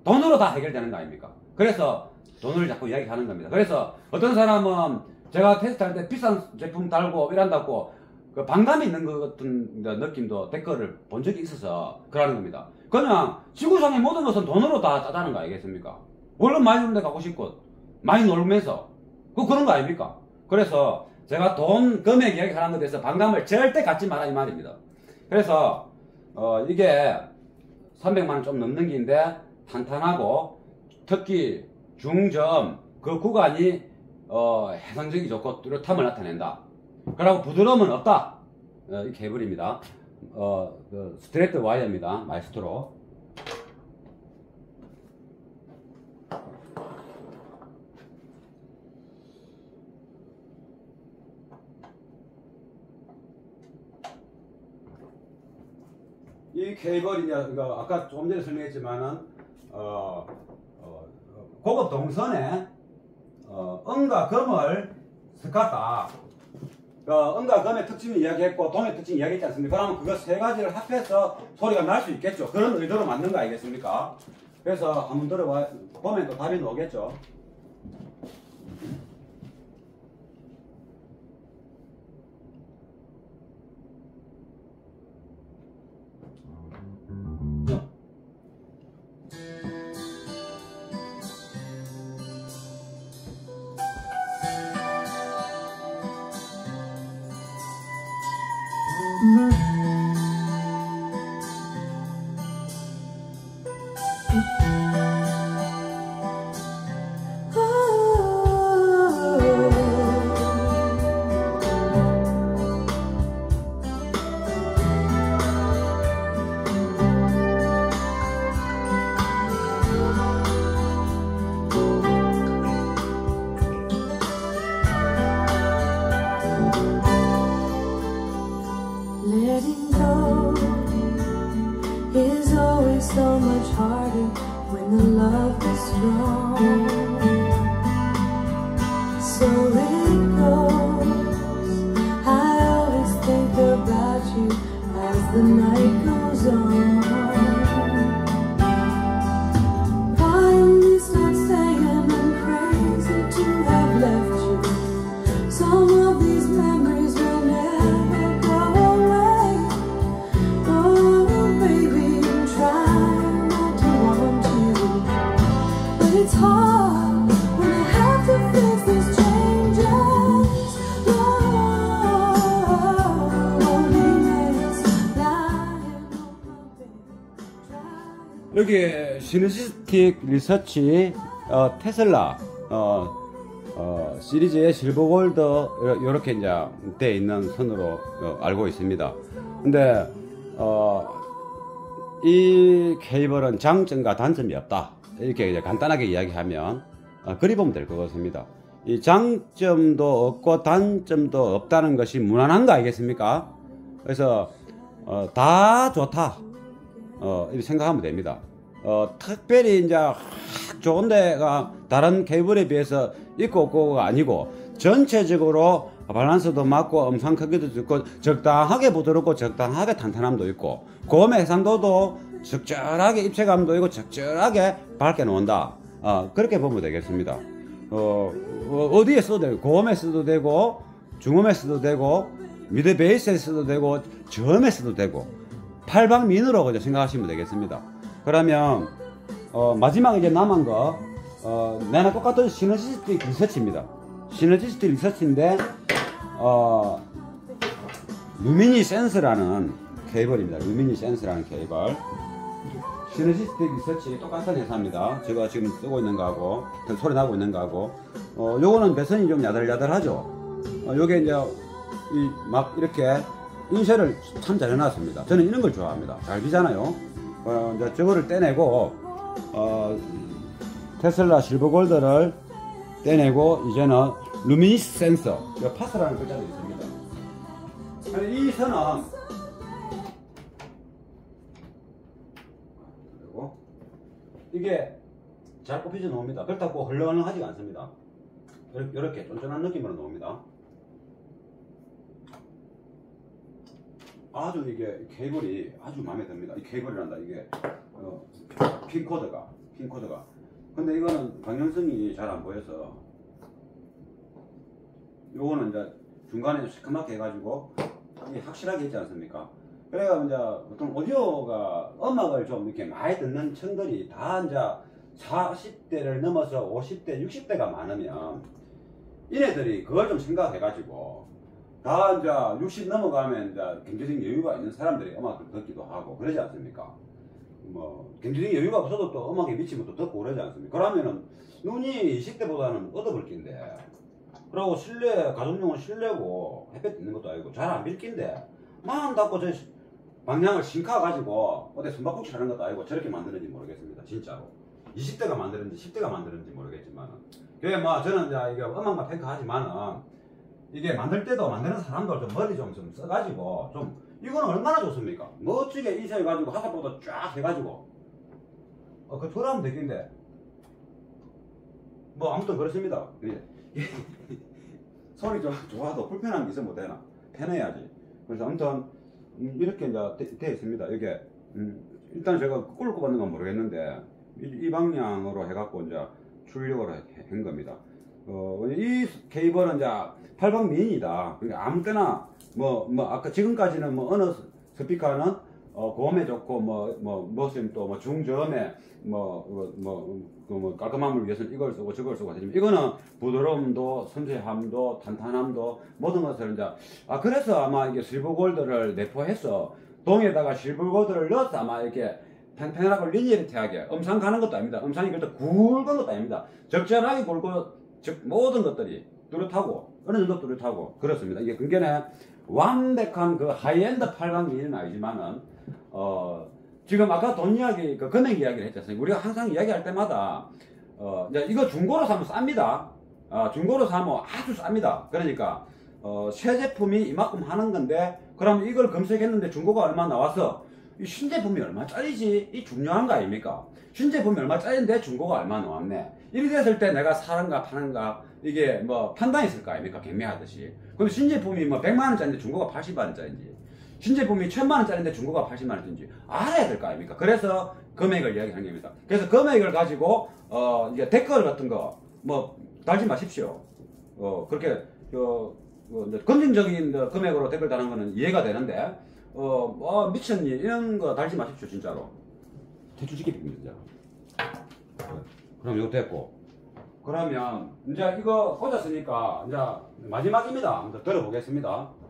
돈으로 다 해결되는 거 아닙니까? 그래서 돈을 자꾸 이야기하는 겁니다. 그래서 어떤 사람은 제가 테스트할 때 비싼 제품 달고 이란다고 그 반감이 있는 것 같은 느낌도 댓글을 본 적이 있어서 그러는 겁니다. 그냥 지구상의 모든 것은 돈으로 다 짜다는 거 아니겠습니까? 원래 많이 놀는 데 가고 싶고 많이 놀면서 그런 거 아닙니까? 그래서 제가 돈 금액 이야기하는 것에 대해서 반감을 절대 갖지 마라 이 말입니다. 그래서 이게 300만원 좀 넘는 기인데 탄탄하고 특히 중점 그 구간이 해상적이 좋고 뚜렷함을 나타낸다. 그리고 부드러움은 없다. 이 케이블입니다. 스트레이트 와이어입니다. 마이스트로. 이 케이블이 아까 조금 전에 설명했지만은 고급 동선에 은과 금을 섞었다. 은과 금의 특징을 이야기했고 동의 특징 이야기했지 않습니까? 그러면 그거 세 가지를 합해서 소리가 날 수 있겠죠. 그런 의도로 만든 거 아니겠습니까? 그래서 한번 들어봐 보면 또 답이 나오겠죠. Letting go is always so much harder when the love is strong. So it goes. I always think about you as the night goes on. Finally start saying I'm crazy to have left you. Some of these memories will never go away. Oh baby, I'm trying not to want you, but it's hard when I have to face these changes. Loneliness lying on my bed. 여기 시너지스틱 리서치 테슬라 시리즈의 실버 골드 이렇게 이제 돼 있는 선으로 알고 있습니다. 근데 이 케이블은 장점과 단점이 없다, 이렇게 이제 간단하게 이야기하면 그리 보면 될 것 같습니다. 이 장점도 없고 단점도 없다는 것이 무난한 거 아니겠습니까? 그래서 다 좋다 이렇게 생각하면 됩니다. 특별히 이제 좋은 데가 다른 케이블에 비해서 있고 없고가 아니고 전체적으로 밸런스도 맞고 음상 크기도 좋고 적당하게 부드럽고 적당하게 탄탄함도 있고 고음의 해상도도 적절하게 입체감도 있고 적절하게 밝게 놓는다. 그렇게 보면 되겠습니다. 어디에 써도 되고 고음에 써도 되고 중음에 써도 되고 미드 베이스에 써도 되고 저음에 써도 되고 팔방민으로 그냥 생각하시면 되겠습니다. 그러면 마지막 이제 남은 거 내나 똑같은 시너지스틱 리서치입니다. 시너지스틱 리서치인데 루미니센스라는 케이블입니다. 루미니센스라는 케이블. 시너지스틱 리서치 똑같은 회사입니다. 제가 지금 쓰고 있는 거하고 소리 나고 있는 거하고 요거는 배선이 좀 야들야들하죠. 요게 이제 막 이렇게 인쇄를 참 잘 해놨습니다. 저는 이런 걸 좋아합니다. 잘 비잖아요. 이제 저거를 떼내고 테슬라 실버 골드를 떼내고 이제는 루미니센서 파스라는 글자도 있습니다. 이 선은 그리고 이게 잘 꼽히져 나옵니다. 그렇다고 헐렁헐렁하지가 않습니다. 이렇게 쫀쫀한 느낌으로 나옵니다. 아주 이게 케이블이 아주 마음에 듭니다. 이 케이블이란다. 이게 핀 코드가 근데 이거는 방향성이 잘 안 보여서 요거는 이제 중간에 시커멓게 해가지고 이게 확실하게 있지 않습니까? 그래가 이제 보통 오디오가 음악을 좀 이렇게 많이 듣는 층들이 다 이제 40대를 넘어서 50대 60대가 많으면 이네들이 그걸 좀 생각해가지고 다 이제 60 넘어가면 이제 경제적인 여유가 있는 사람들이 음악을 듣기도 하고 그러지 않습니까? 뭐 경제적인 여유가 없어도 또 음악에 미치면 또 듣고 그러지 않습니까? 그러면은 눈이 20대보다는 얻어볼 낀데, 그리고 실내 가정용은 실내고 햇볕 있는 것도 아니고 잘 안 빌 낀데 마음 닫고 저 방향을 신카 가지고 어디 숨바꼭질 하는 것도 아니고 저렇게 만드는지 모르겠습니다. 진짜로 20대가 만드는지 10대가 만드는지 모르겠지만은 그게 뭐 저는 이제 이게 음악만 평가하지만은 이게 만들 때도 만드는 사람들 좀 머리 좀 써가지고 좀 이거는 얼마나 좋습니까? 멋지게 인쇄해가지고 하사보다 쫙 해가지고 그 돌아오면 되겠는데 뭐 아무튼 그렇습니다. 소리 좀 좋아도 불편한 게 있으면 못되나? 편해야지. 그래서 아무튼 이렇게 이제 되어 있습니다. 이게 일단 제가 꿀을 꼽았는 건 모르겠는데 이 방향으로 해갖고 이제 출력을 한 겁니다. 이 케이블은 이제 팔방미인이다. 그러니까 아무 때나 아까 지금까지는 뭐 어느 스피커는 고음에 좋고 무슨 또 중저음에 깔끔함을 위해서는 이걸 쓰고 저걸 쓰고 하지만 이거는 부드러움도 섬세함도 탄탄함도 모든 것을 이제 그래서 아마 이게 실버 골드를 내포해서 동에다가 실버 골드를 넣어서 아마 이렇게 팽팽하고 리니어리티하게 음상 가는 것도 아닙니다. 음상이 그렇다 굵은 것도 아닙니다. 적절하게 굵고 즉 모든 것들이 뚜렷하고 어느 정도 뚜렷하고 그렇습니다. 이게 근견에 완벽한 그 하이엔드 8강 미니는 아니지만은 지금 아까 돈 이야기 그 금액 이야기를 했지 않습니까? 우리가 항상 이야기할 때마다 이제 이거 중고로 사면 쌉니다. 중고로 사면 아주 쌉니다. 그러니까 새 제품이 이만큼 하는 건데 그럼 이걸 검색했는데 중고가 얼마 나왔어? 이 신제품이 얼마짜리지? 이 중요한 거 아닙니까? 신제품이 얼마짜리인데 중고가 얼마 나왔네. 이렇게 됐을 때 내가 사는가 파는가 이게 뭐 판단했을 거 아닙니까? 경매하듯이. 그럼 신제품이 뭐 100만원짜리인데 중고가 80만원짜리인지 신제품이 1000만원짜리인데 중고가 80만원짜리인지 알아야 될 거 아닙니까? 그래서 금액을 이야기하는 겁니다. 그래서 금액을 가지고 이제 댓글 같은 거 뭐 달지 마십시오. 그렇게 검증적인 금액으로 댓글 다는 거는 이해가 되는데 미쳤니 이런 거 달지 마십시오. 진짜로 퇴출시킵니다. 그럼 이거 됐고, 그러면 이제 이거 꽂았으니까 이제 마지막입니다. 한번 들어보겠습니다.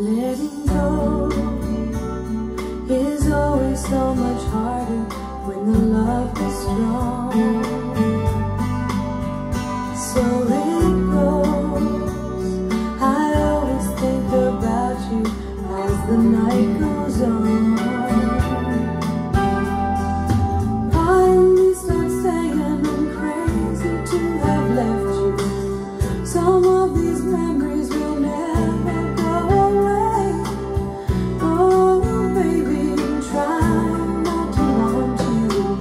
Letting go is always so much harder when the love is strong. So it goes. I always think about you as the night goes on. Finally start saying I'm crazy to have left you. Some of these memories will never go away. Oh baby, I'm trying not to want you,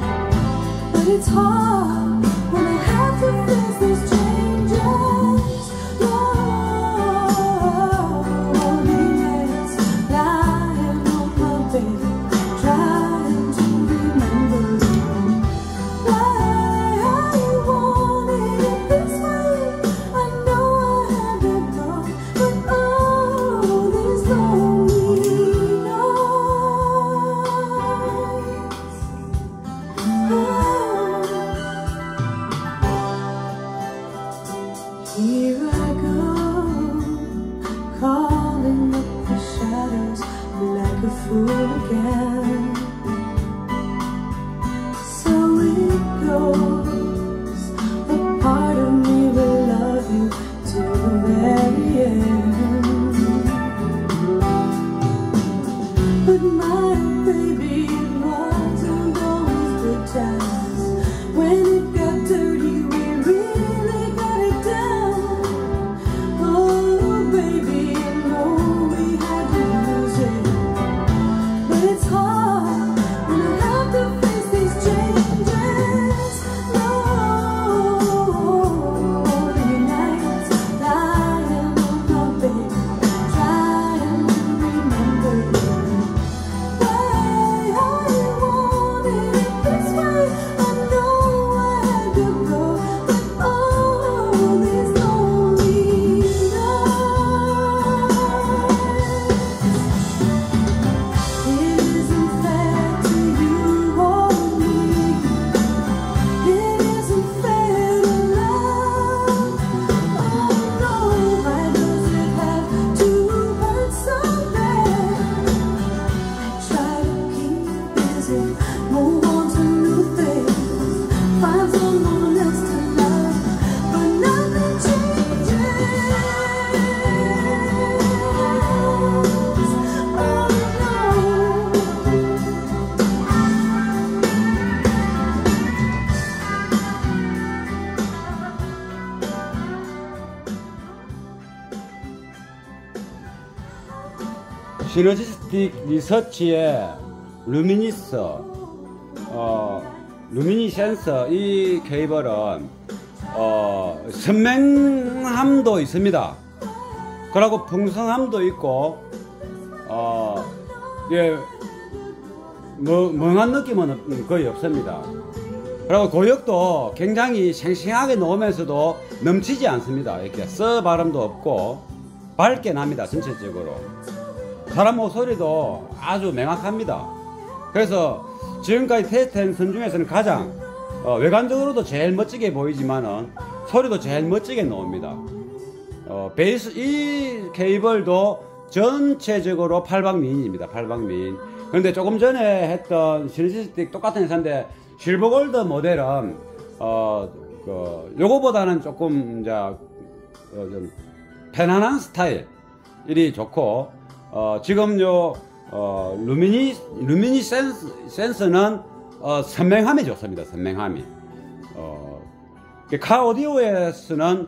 but it's hard when I have to face these changes. Loneliness lying on my bed, trying to remember. Why I wanted it this way? I know I had to go, but all these lonely nights. Here I go, calling up the shadows like a fool again. So it goes, a part of me will love you to the very end. But my baby, it wasn't always good times. When it got dirty, we really got it down. Oh baby, I know we had to lose it, but it's hard when I have to face these changes. 시너지스틱 리서치의 루미니센서 이 케이블은 선명함도 있습니다. 그리고 풍성함도 있고 예, 멍한 느낌은 거의 없습니다. 그리고 고역도 굉장히 생생하게 놓으면서도 넘치지 않습니다. 이렇게 발음도 없고 밝게 납니다. 전체적으로 사람 목소리도 아주 명확합니다. 그래서 지금까지 테스트한 선 중에서는 가장 외관적으로도 제일 멋지게 보이지만은 소리도 제일 멋지게 나옵니다. 베이스 이 케이블도 전체적으로 8방 미인입니다. 8방 미인. 그런데 조금 전에 했던 시너지스틱 똑같은 회사인데 실버 골드 모델은 요거보다는 조금 이제 좀 편안한 스타일이 좋고 지금 요 루미니센스는 선명함이 좋습니다. 선명함이. 카 오디오에서는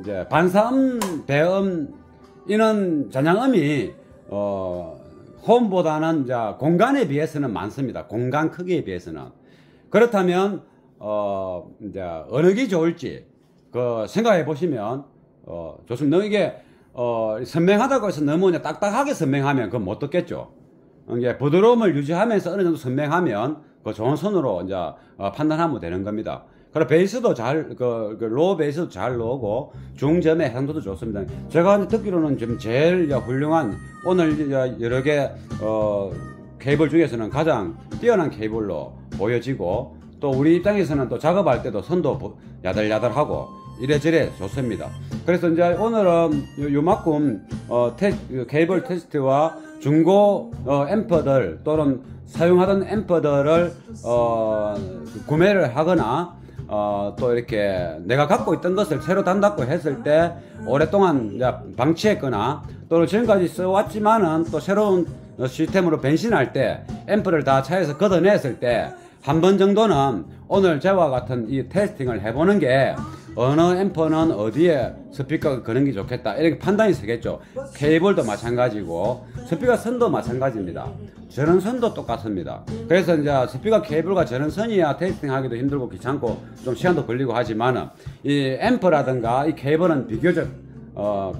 이제 반사음, 배음 이런 전향음이 홈보다는 이제 공간에 비해서는 많습니다. 공간 크기에 비해서는. 그렇다면 이제 어느 게 좋을지 생각해 보시면 좋습니다. 이게 선명하다고 해서 너무 딱딱하게 선명하면 그건 못 듣겠죠. 이게 부드러움을 유지하면서 어느 정도 선명하면 그 좋은 선으로 이제 판단하면 되는 겁니다. 그리고 베이스도 로우 베이스도 잘 나오고 중점의 해상도도 좋습니다. 제가 듣기로는 지금 제일 훌륭한 오늘 여러 개 케이블 중에서는 가장 뛰어난 케이블로 보여지고 또 우리 입장에서는 또 작업할 때도 선도 야들야들하고 이래저래 좋습니다. 그래서 이제 오늘은 요만큼 케이블 테스트와 중고 앰퍼들 또는 사용하던 앰퍼들을 구매를 하거나 또 이렇게 내가 갖고 있던 것을 새로 단다고 했을 때 오랫동안 이제 방치했거나 또는 지금까지 써왔지만은 또 새로운 시스템으로 변신할 때 앰프를 다 차에서 걷어냈을 때 한 번 정도는 오늘 저와 같은 이 테스팅을 해보는 게 어느 앰프는 어디에 스피커가 거는 게 좋겠다 이렇게 판단이 서겠죠. 케이블도 마찬가지고 스피커 선도 마찬가지입니다. 전원선도 똑같습니다. 그래서 이제 스피커 케이블과 전원선이야 테스팅 하기도 힘들고 귀찮고 좀 시간도 걸리고 하지만은 이 앰프라든가 이 케이블은 비교적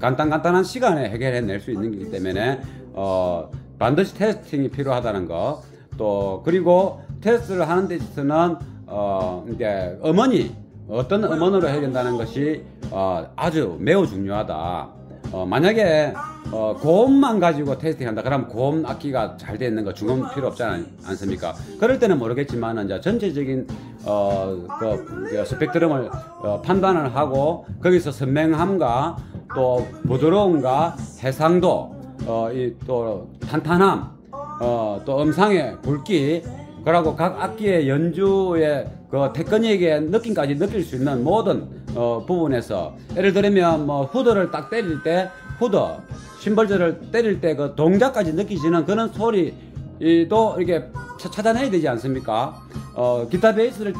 간단한 시간에 해결해낼 수 있는 거기 때문에 반드시 테스팅이 필요하다는 거. 또 그리고 테스트를 하는 데 있어서는 이제 어떤 음원으로 해야 된다는 것이 아주 매우 중요하다. 만약에 고음만 가지고 테스팅한다 그러면 고음 악기가 잘 되어 있는 거 중음 필요 없지 않습니까? 그럴 때는 모르겠지만 이제 전체적인 스펙트럼을 판단을 하고 거기서 선명함과 또 부드러움과 해상도 또 탄탄함 또 음상의 굵기 그리고 각 악기의 연주의 테크닉의 느낌까지 느낄 수 있는 모든 부분에서 예를 들면 뭐 후드를 딱 때릴 때 심벌절을 때릴 때 그 동작까지 느끼지는 그런 소리도 이렇게 찾아내야 되지 않습니까? 기타 베이스를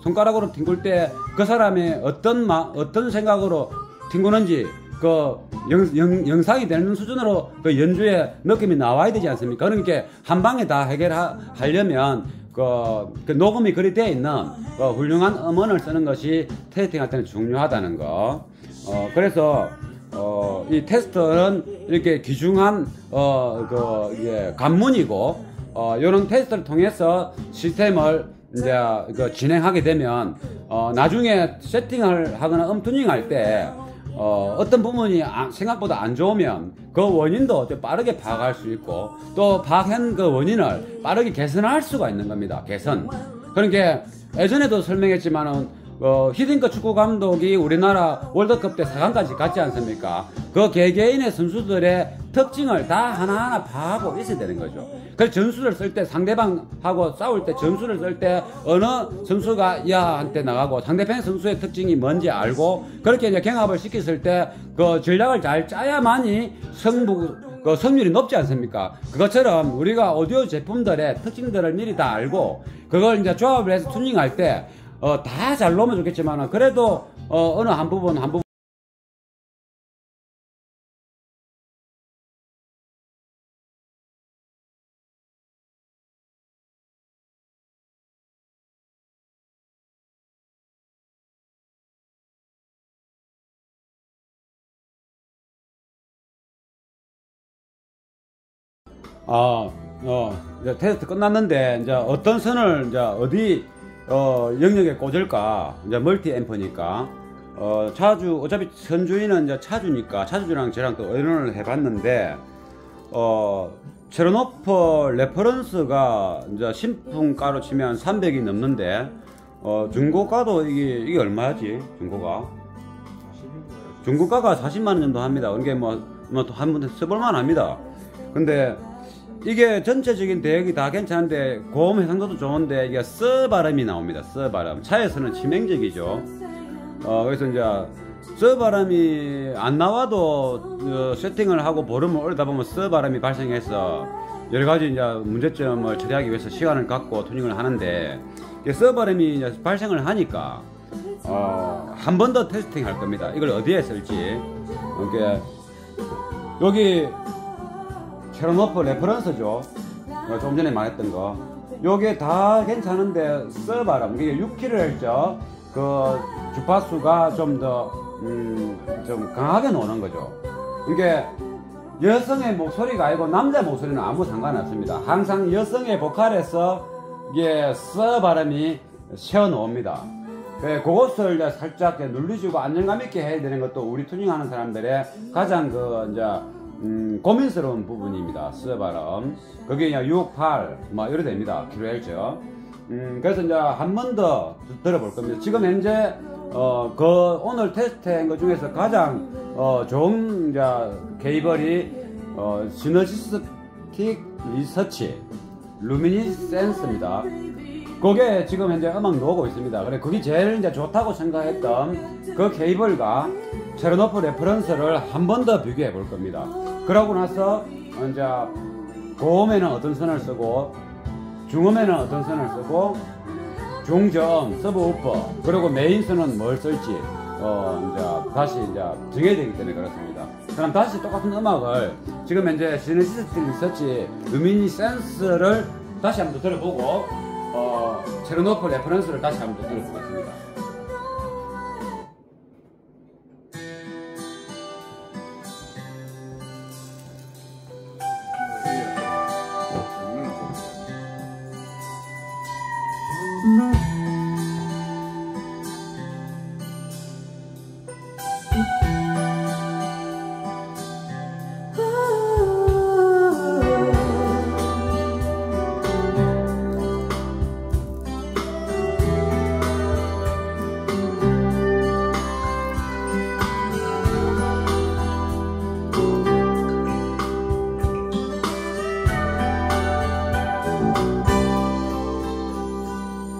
손가락으로 튕길 때 그 사람이 어떤 생각으로 튕기는지 영상이 되는 수준으로 그 연주의 느낌이 나와야 되지 않습니까? 그러니까 한 방에 다 해결하려면 그 녹음이 그리 되어 있는 훌륭한 음원을 쓰는 것이 테스팅 할 때는 중요하다는 거. 그래서 이 테스트는 이렇게 귀중한 관문이고 이런 테스트를 통해서 시스템을 이제 진행하게 되면 나중에 세팅을 하거나 튜닝 할 때 어떤 부분이 생각보다 안 좋으면 그 원인도 빠르게 파악할 수 있고 또 파악한 그 원인을 빠르게 개선할 수가 있는 겁니다. 개선. 그러니까 예전에도 설명했지만은 히딩크 축구 감독이 우리나라 월드컵 때 4강까지 갔지 않습니까? 그 개개인의 선수들의 특징을 다 하나하나 파악하고 있어야 되는 거죠. 그래서 전술을 쓸 때 상대방하고 싸울 때 전술을 쓸 때 어느 선수가 야한테 나가고 상대편 선수의 특징이 뭔지 알고 그렇게 이제 경합을 시켰을 때 그 전략을 잘 짜야만이 성률이 높지 않습니까? 그것처럼 우리가 오디오 제품들의 특징들을 미리 다 알고 그걸 이제 조합을 해서 튜닝할 때 다 잘 놓으면 좋겠지만 그래도 어느 한 부분 이제 테스트 끝났는데, 이제 어떤 선을, 이제 어디, 영역에 꽂을까. 이제 멀티 앰프니까. 차주, 어차피 선주인은 이제 차주니까, 차주랑 저랑 또 의논을 해봤는데, 체르노프 레퍼런스가 이제 신품가로 치면 300이 넘는데, 중고가도 이게 얼마지? 중고가가 40만원 정도 합니다. 그게 한 번 써볼만 합니다. 근데, 이게 전체적인 대역이 다 괜찮은데 고음 해상도도 좋은데 이게 써 발음이 나옵니다. 써 발음. 차에서는 치명적이죠. 그래서 이제 써 발음이 안 나와도 세팅을 하고 보름을 올리다 보면 써 발음이 발생해서 여러 가지 이제 문제점을 처리하기 위해서 시간을 갖고 튜닝을 하는데 써 발음이 이제 발생을 하니까 한 번 더 테스팅 할 겁니다. 이걸 어디에 쓸지. 여기 체르노프 레퍼런스죠. 좀 전에 말했던 거. 요게 다 괜찮은데, 써 발음. 이게 6kHz 했죠. 그, 주파수가 좀 더, 좀 강하게 노는 거죠. 이게 여성의 목소리가 아니고 남자 목소리는 아무 상관없습니다. 항상 여성의 보컬에서 이게 써 발음이 새어나옵니다. 그것을 이제 살짝 눌러주고 안정감 있게 해야 되는 것도 우리 튜닝하는 사람들의 가장 이제, 고민스러운 부분입니다. 써 발음. 그게 그냥 6, 8, 이래 됩니다. kHz. 그래서 이제 한 번 더 들어볼 겁니다. 지금 현재, 오늘 테스트한 것 중에서 가장, 좋은, 이제, 케이블이, 시너지스틱 리서치, 루미니센스입니다. 그게 지금 현재 음악 나오고 있습니다. 그래, 그게 제일 이제 좋다고 생각했던 그 케이블과 체르노프 레퍼런스를 한 번 더 비교해 볼 겁니다. 그러고 나서 이제 고음에는 어떤 선을 쓰고 중음에는 어떤 선을 쓰고 중저음, 서브우퍼 그리고 메인선은 뭘 쓸지 이제 다시 이제 정해야 되기 때문에 그렇습니다. 그럼 다시 똑같은 음악을 지금 현재 시너지스틱 리서치 루미니센스를 다시 한번 더 들어보고 체르노프 레퍼런스를 다시 한번 더 들어보겠습니다.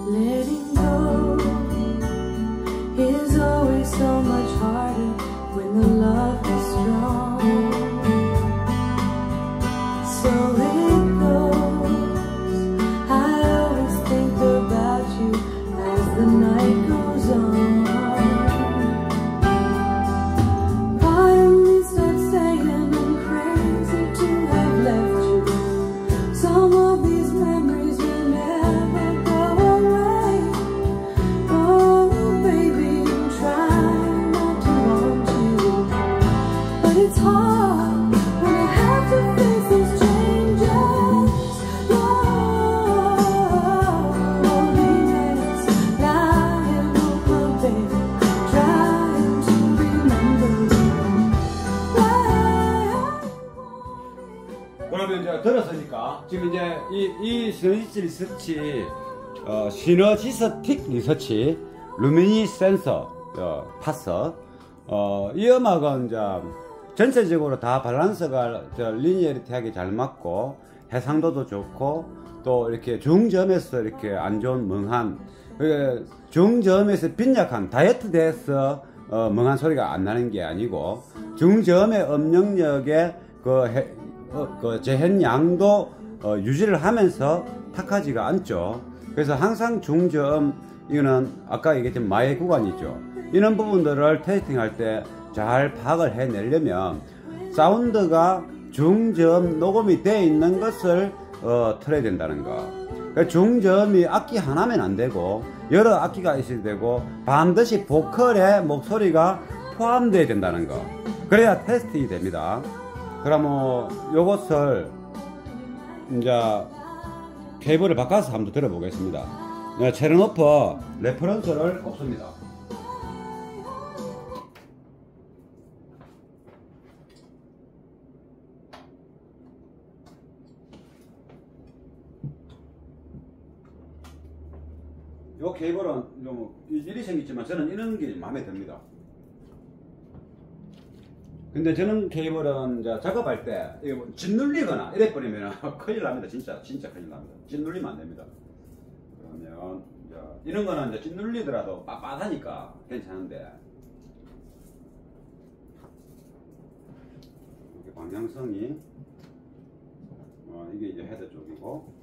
Letting go is always so much harder when the love is strong. So it goes. I always think about you as the night goes on. Finally stop saying I'm crazy to have left you. Some of these memories will never go away. Oh baby, I'm trying not to want you, but it's hard when I have to face these changes. Loneliness, lying on my bed, trying to remember why I 그러면 이제 들었으니까 지금 이제 이 시너지스틱 리서치 시너지스틱 리서치 루미니센서 파서 이 음악은 이제 전체적으로 다 밸런스가 리니어리티하게 잘 맞고 해상도도 좋고 또 이렇게 중저음에서 이렇게 안 좋은 멍한 중저음에서 빈약한 다이어트 돼서 멍한 소리가 안 나는 게 아니고 중저음의 음역력의 그 재현량도 유지를 하면서 탁하지가 않죠. 그래서 항상 중저음 이거는 아까 얘기했던 마의 구간이죠. 이런 부분들을 테스팅할 때 잘 파악을 해내려면 사운드가 중저음 녹음이 되어 있는 것을 틀어야 된다는 거. 그러니까 중저음이 악기 하나면 안 되고 여러 악기가 있어야 되고 반드시 보컬의 목소리가 포함되어야 된다는 거. 그래야 테스팅이 됩니다. 그러면 요것을 이제 케이블을 바꿔서 한번 들어보겠습니다. 체르노퍼 레퍼런스를 꼽습니다. 요 케이블은 좀 일이 생겼지만 저는 이런 게 마음에 듭니다. 근데 저는 케이블은 이제 작업할 때 짓눌리거나 이래 버리면 큰일 납니다. 진짜 큰일 납니다. 짓눌리면 안 됩니다. 그러면 이제 이런 거는 이제 짓눌리더라도 빳빳하니까 괜찮은데 이렇게 방향성이 이게 이제 헤드 쪽이고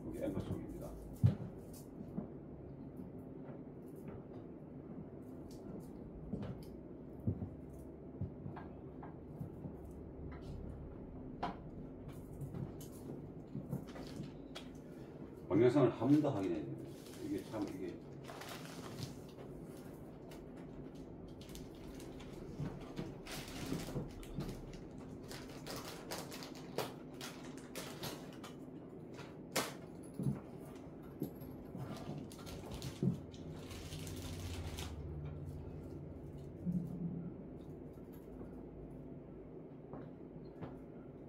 여기 앰프 쪽입니다. 방향성을 한 번 더 확인해야 됩니다. 이게 참 이게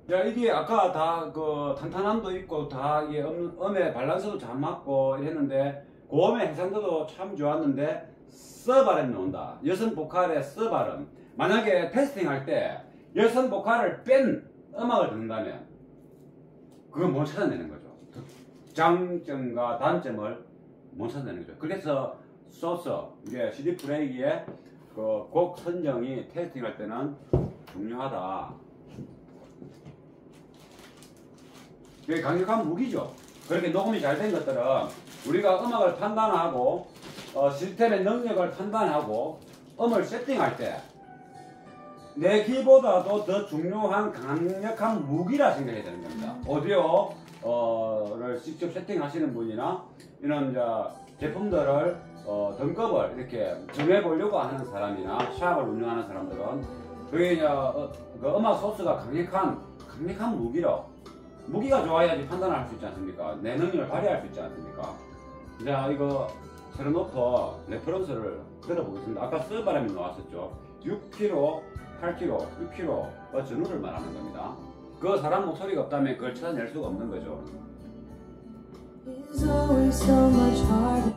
야, 이게 아까 다 그 탄탄함도 있고 다 이게 음의 밸런스도 잘 맞고 이랬는데 고음의 해상도도 참 좋았는데 서 발음이 나온다. 여성 보컬의 서 발음. 만약에 테스팅 할 때 여성 보컬을 뺀 음악을 듣는다면 그건 못 찾아내는 거죠. 장점과 단점을 못 찾아내는 거죠. 그래서 소스 이게 CD 플레이기에 그 곡 선정이 테스팅 할 때는 중요하다. 이게 강력한 무기죠. 그렇게 녹음이 잘 된 것들은 우리가 음악을 판단하고 시스템의 능력을 판단하고 음을 세팅할 때 내 키보다도 더 중요한 강력한 무기라 생각해야 되는 겁니다. 오디오를 직접 세팅하시는 분이나 이런 제품들을 등급을 이렇게 정해보려고 하는 사람이나 샵을 운영하는 사람들은 그게 그 음악 소스가 강력한 무기로 무기가 좋아야지 판단을 할 수 있지 않습니까? 내 능력을 발휘할 수 있지 않습니까? 자, 이거 체르노퍼 레퍼런스를 들어보겠습니다. 아까 스 바람이 나왔었죠. 6kg, 8kg, 6kg 전후를 말하는 겁니다. 그 사람 목소리가 없다면 그걸 찾아낼 수가 없는 거죠. It's always so much harder.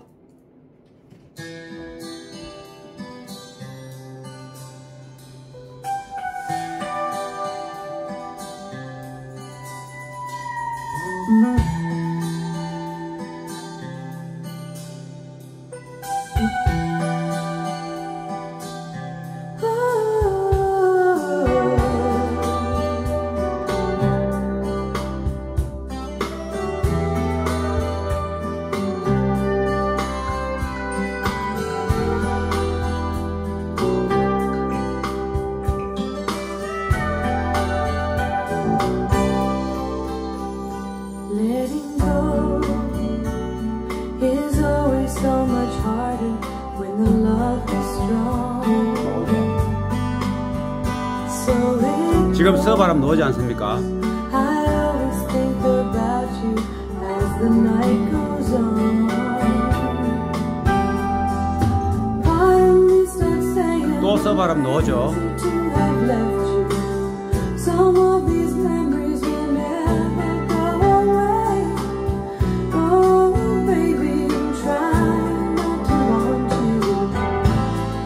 Letting go is always so much harder when the love is strong. So 지금 서 바람 나오지 않습니까? I always think about you as the night goes on. Part of me starts saying 또 서 바람 나오죠. to have left you. Some of these memories will never go away. Oh, baby, I'm trying not to want you,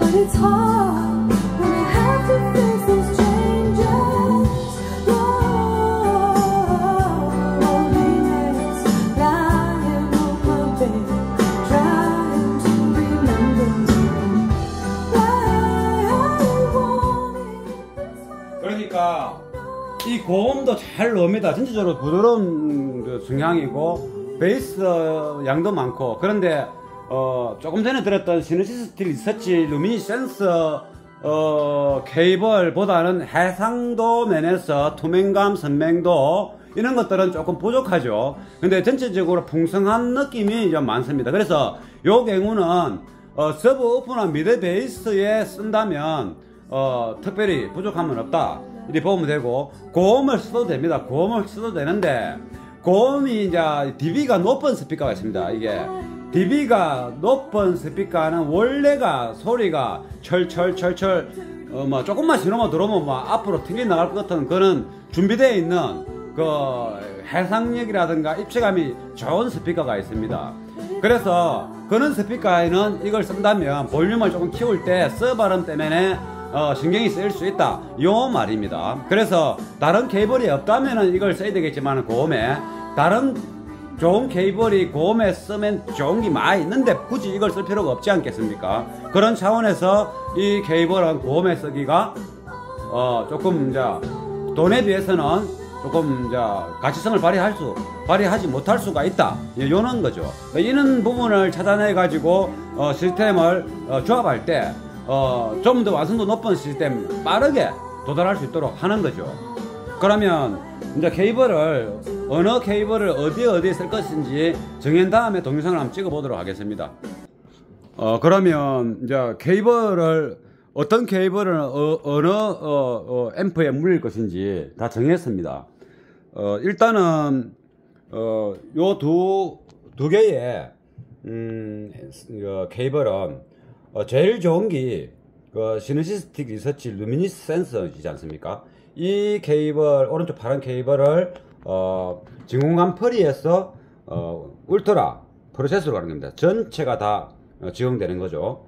but it's hard when you have to face those changes. Holding hands, lying on my bed, trying to remember why I wanted this way. 그러니까 이 고음도 잘 나옵니다. 전체적으로 부드러운 그 성향이고 베이스 양도 많고 그런데 조금 전에 들었던 시너시스트 리서치 루미니센서 케이블보다는 해상도 면에서 투명감, 선명도 이런 것들은 조금 부족하죠. 근데 전체적으로 풍성한 느낌이 좀 많습니다. 그래서 요 경우는 서브 오프나 미드 베이스에 쓴다면 특별히 부족함은 없다 이렇게 보면 되고 고음을 써도 됩니다. 고음을 써도 되는데 고음이 이제 dB가 높은 스피커가 있습니다. 이게 dB가 높은 스피커는 원래가 소리가 철철철철 뭐 조금만 신호만 들어오면 막 앞으로 튕겨 나갈 것 같은 그런 준비되어 있는 그 해상력이라든가 입체감이 좋은 스피커가 있습니다. 그래서 그런 스피커에는 이걸 쓴다면 볼륨을 조금 키울 때 서발음 때문에 신경이 쓰일 수 있다, 요 말입니다. 그래서 다른 케이블이 없다면 이걸 써야 되겠지만 고음에 다른 좋은 케이블이 고음에 쓰면 좋은 게 많이 있는데 굳이 이걸 쓸 필요가 없지 않겠습니까? 그런 차원에서 이 케이블은 고음에 쓰기가 조금 이제 돈에 비해서는 조금 이제 가치성을 발휘하지 못할 수가 있다, 요런 거죠. 이런 부분을 찾아내 가지고 시스템을 조합할 때 좀 더 완성도 높은 시스템 빠르게 도달할 수 있도록 하는 거죠. 그러면 이제 케이블을 어느 케이블을 어디에 쓸 것인지 정한 다음에 동영상을 한번 찍어 보도록 하겠습니다. 그러면 이제 케이블을 어떤 케이블을 어느 앰프에 물릴 것인지 다 정했습니다. 일단은 요 두 개의 케이블은 제일 좋은 게 시너지스틱 리서치 루미니센서이지 않습니까? 이 케이블, 오른쪽 파란 케이블을 진공관 퍼리에서 울트라 프로세스로 가는 겁니다. 전체가 다 지원되는 거죠.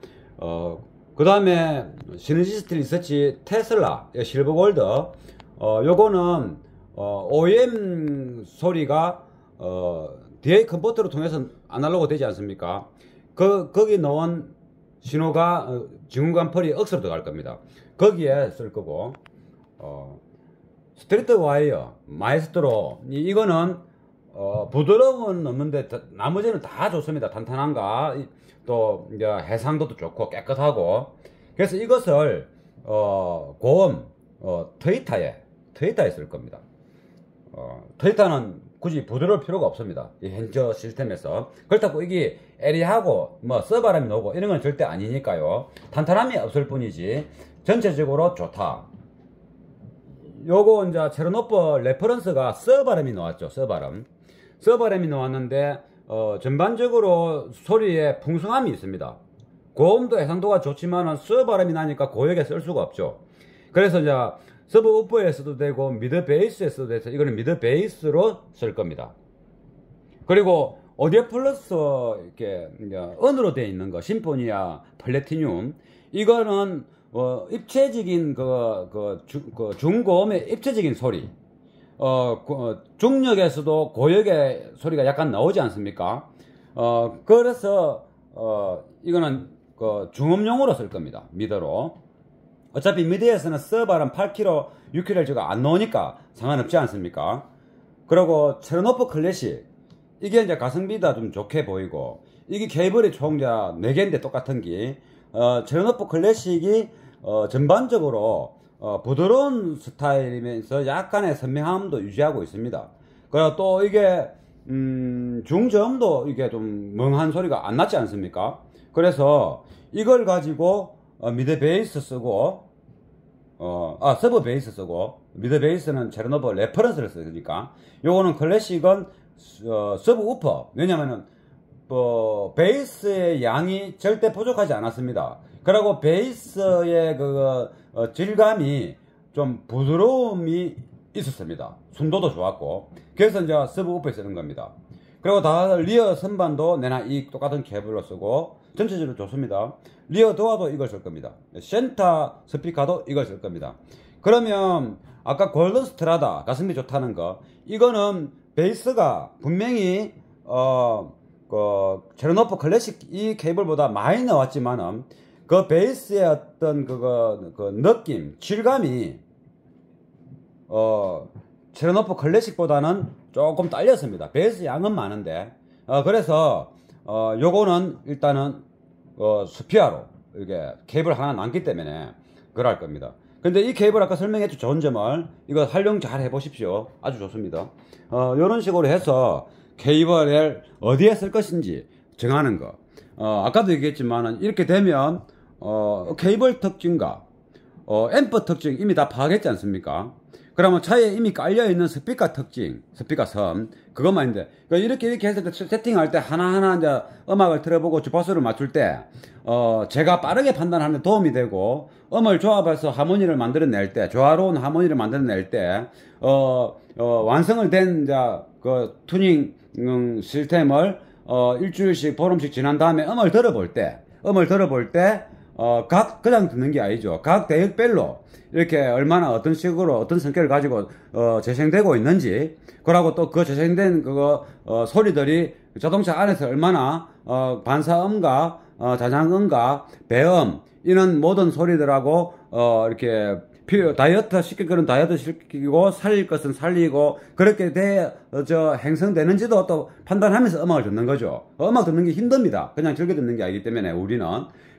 그 다음에 시너지스틱 리서치 테슬라 실버 골드, 요거는 OEM 소리가 DA 컨버터를 통해서 아날로그 되지 않습니까? 거기 넣은 신호가 진공관 펄이 억수로 들어갈 겁니다. 거기에 쓸 거고, 스트리트 와이어, 마에스트로, 이거는 부드러움은 없는데 나머지는 다 좋습니다. 탄탄한가, 또 이제 해상도도 좋고 깨끗하고. 그래서 이것을 고음 트위타에 쓸 겁니다. 트위타는 굳이 부드러울 필요가 없습니다. 이 현저 시스템에서. 그렇다고 이게 에리하고 뭐 써바람이 나오고 이런 건 절대 아니니까요. 탄탄함이 없을 뿐이지 전체적으로 좋다. 요거 이제 체르노퍼 레퍼런스가 써바람이 나왔죠. 써바람이 나왔는데 전반적으로 소리에 풍성함이 있습니다. 고음도 해상도가 좋지만은 써바람이 나니까 고역에 쓸 수가 없죠. 그래서 이제 서브 우퍼에 써도 되고 미드 베이스에 써도 돼서 이거는 미드 베이스로 쓸 겁니다. 그리고 오디오 플러스 이렇게 언으로 되어 있는 거 심포니아 플래티늄, 이거는 입체적인 중고음의 입체적인 소리, 중력에서도 고역의 소리가 약간 나오지 않습니까? 그래서 이거는 중음용으로 쓸 겁니다. 미드로. 어차피 미드에서는 써바람 8kg, 6kHz가 안 나오니까 상관없지 않습니까? 그리고 체르노퍼 클래식, 이게 이제 가성비가 좀 좋게 보이고, 이게 케이블이 총 이제 4개인데 똑같은 게, 체르노퍼 클래식이 전반적으로 부드러운 스타일이면서 약간의 선명함도 유지하고 있습니다. 그리고 또 이게 중저음도 이게 좀 멍한 소리가 안 났지 않습니까? 그래서 이걸 가지고 미드 베이스 쓰고 서브 베이스 쓰고, 미드 베이스는 체르노퍼 레퍼런스를 쓰니까, 요거는 클래식은 서브 우퍼. 왜냐면은 베이스의 양이 절대 부족하지 않았습니다. 그리고 베이스의 질감이 좀 부드러움이 있었습니다. 순도도 좋았고. 그래서 이제 서브 우퍼에 쓰는 겁니다. 그리고 다 리어 선반도 내나 이 똑같은 케이블로 쓰고 전체적으로 좋습니다. 리어 도어도 이걸 쓸 겁니다. 센터 스피커도 이걸 쓸 겁니다. 그러면 아까 골든 스트라다 가성비 좋다는 거, 이거는 베이스가 분명히 체르노퍼 클래식 이 케이블보다 많이 나왔지만은 그 베이스의 어떤 느낌, 질감이 체르노퍼 클래식보다는 조금 딸렸습니다. 베이스 양은 많은데, 그래서 요거는 일단은 스피아로 이게 케이블 하나 남기 때문에 그럴 겁니다. 근데 이 케이블 아까 설명했죠. 좋은 점을 이거 활용 잘 해보십시오. 아주 좋습니다. 요런 식으로 해서 케이블을 어디에 쓸 것인지 정하는 거. 아까도 얘기했지만은 이렇게 되면 케이블 특징과 앰프 특징 이미 다 파악했지 않습니까? 그러면 차에 이미 깔려있는 스피커 특징, 스피커 섬, 그것만인데, 이렇게 해서 세팅할 때 하나하나 이제 음악을 틀어보고 주파수를 맞출 때, 제가 빠르게 판단하는 데 도움이 되고, 음을 조합해서 하모니를 만들어낼 때, 조화로운 하모니를 만들어낼 때, 완성을 된, 이제, 그 투닝, 시스템을, 일주일씩, 보름씩 지난 다음에 음을 들어볼 때, 그냥 듣는 게 아니죠. 각 대역별로, 이렇게 얼마나 어떤 식으로, 어떤 성격을 가지고, 재생되고 있는지, 그러고 또 그 재생된 소리들이 자동차 안에서 얼마나, 반사음과, 자장음과, 배음, 이런 모든 소리들하고, 이렇게, 다이어트 시킬 거는 다이어트 시키고, 살릴 것은 살리고, 그렇게 행성되는지도 또 판단하면서 음악을 듣는 거죠. 음악 듣는 게 힘듭니다. 그냥 즐겨 듣는 게 아니기 때문에, 우리는.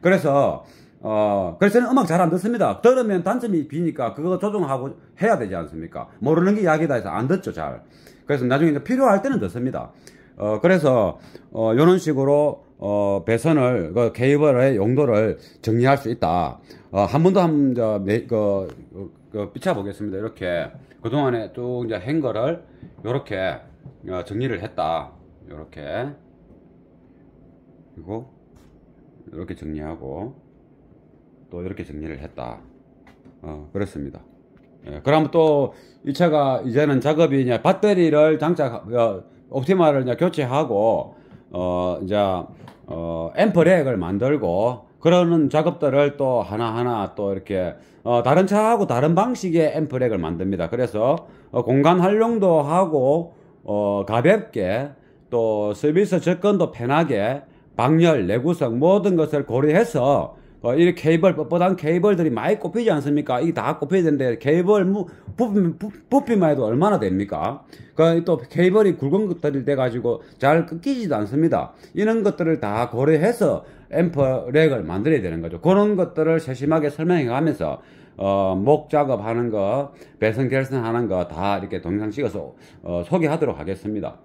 그래서 저는 음악 잘 안 듣습니다. 들으면 단점이 비니까 그거 조정하고 해야 되지 않습니까? 모르는 게 약이다 해서 안 듣죠, 잘. 그래서 나중에 이제 필요할 때는 듣습니다. 그래서, 요런 식으로, 배선을, 케이블의 용도를 정리할 수 있다. 한 번 더 삐쳐보겠습니다. 이렇게. 그동안에 쭉 이제 한 거를, 요렇게, 정리를 했다. 요렇게. 그리고, 이렇게 정리하고, 또 이렇게 정리를 했다. 그렇습니다. 예, 그럼 또, 이 차가 이제는 작업이 이제 배터리를 옵티마를 이제 교체하고, 앰프렉을 만들고, 그러는 작업들을 또 하나하나 또 이렇게, 다른 차하고 다른 방식의 앰프렉을 만듭니다. 그래서, 공간 활용도 하고, 가볍게, 또 서비스 접근도 편하게, 방열, 내구성 모든 것을 고려해서 이렇게 뻣뻣한 케이블들이 많이 꼽히지 않습니까? 이게 다 꼽혀야 되는데 케이블 부피만 해도 얼마나 됩니까? 또 케이블이 굵은 것들이 돼가지고 잘 끊기지도 않습니다. 이런 것들을 다 고려해서 앰프렉을 만들어야 되는 거죠. 그런 것들을 세심하게 설명해 가면서 목 작업하는 거, 배선 결선하는 거 다 이렇게 동영상 찍어서 소개하도록 하겠습니다.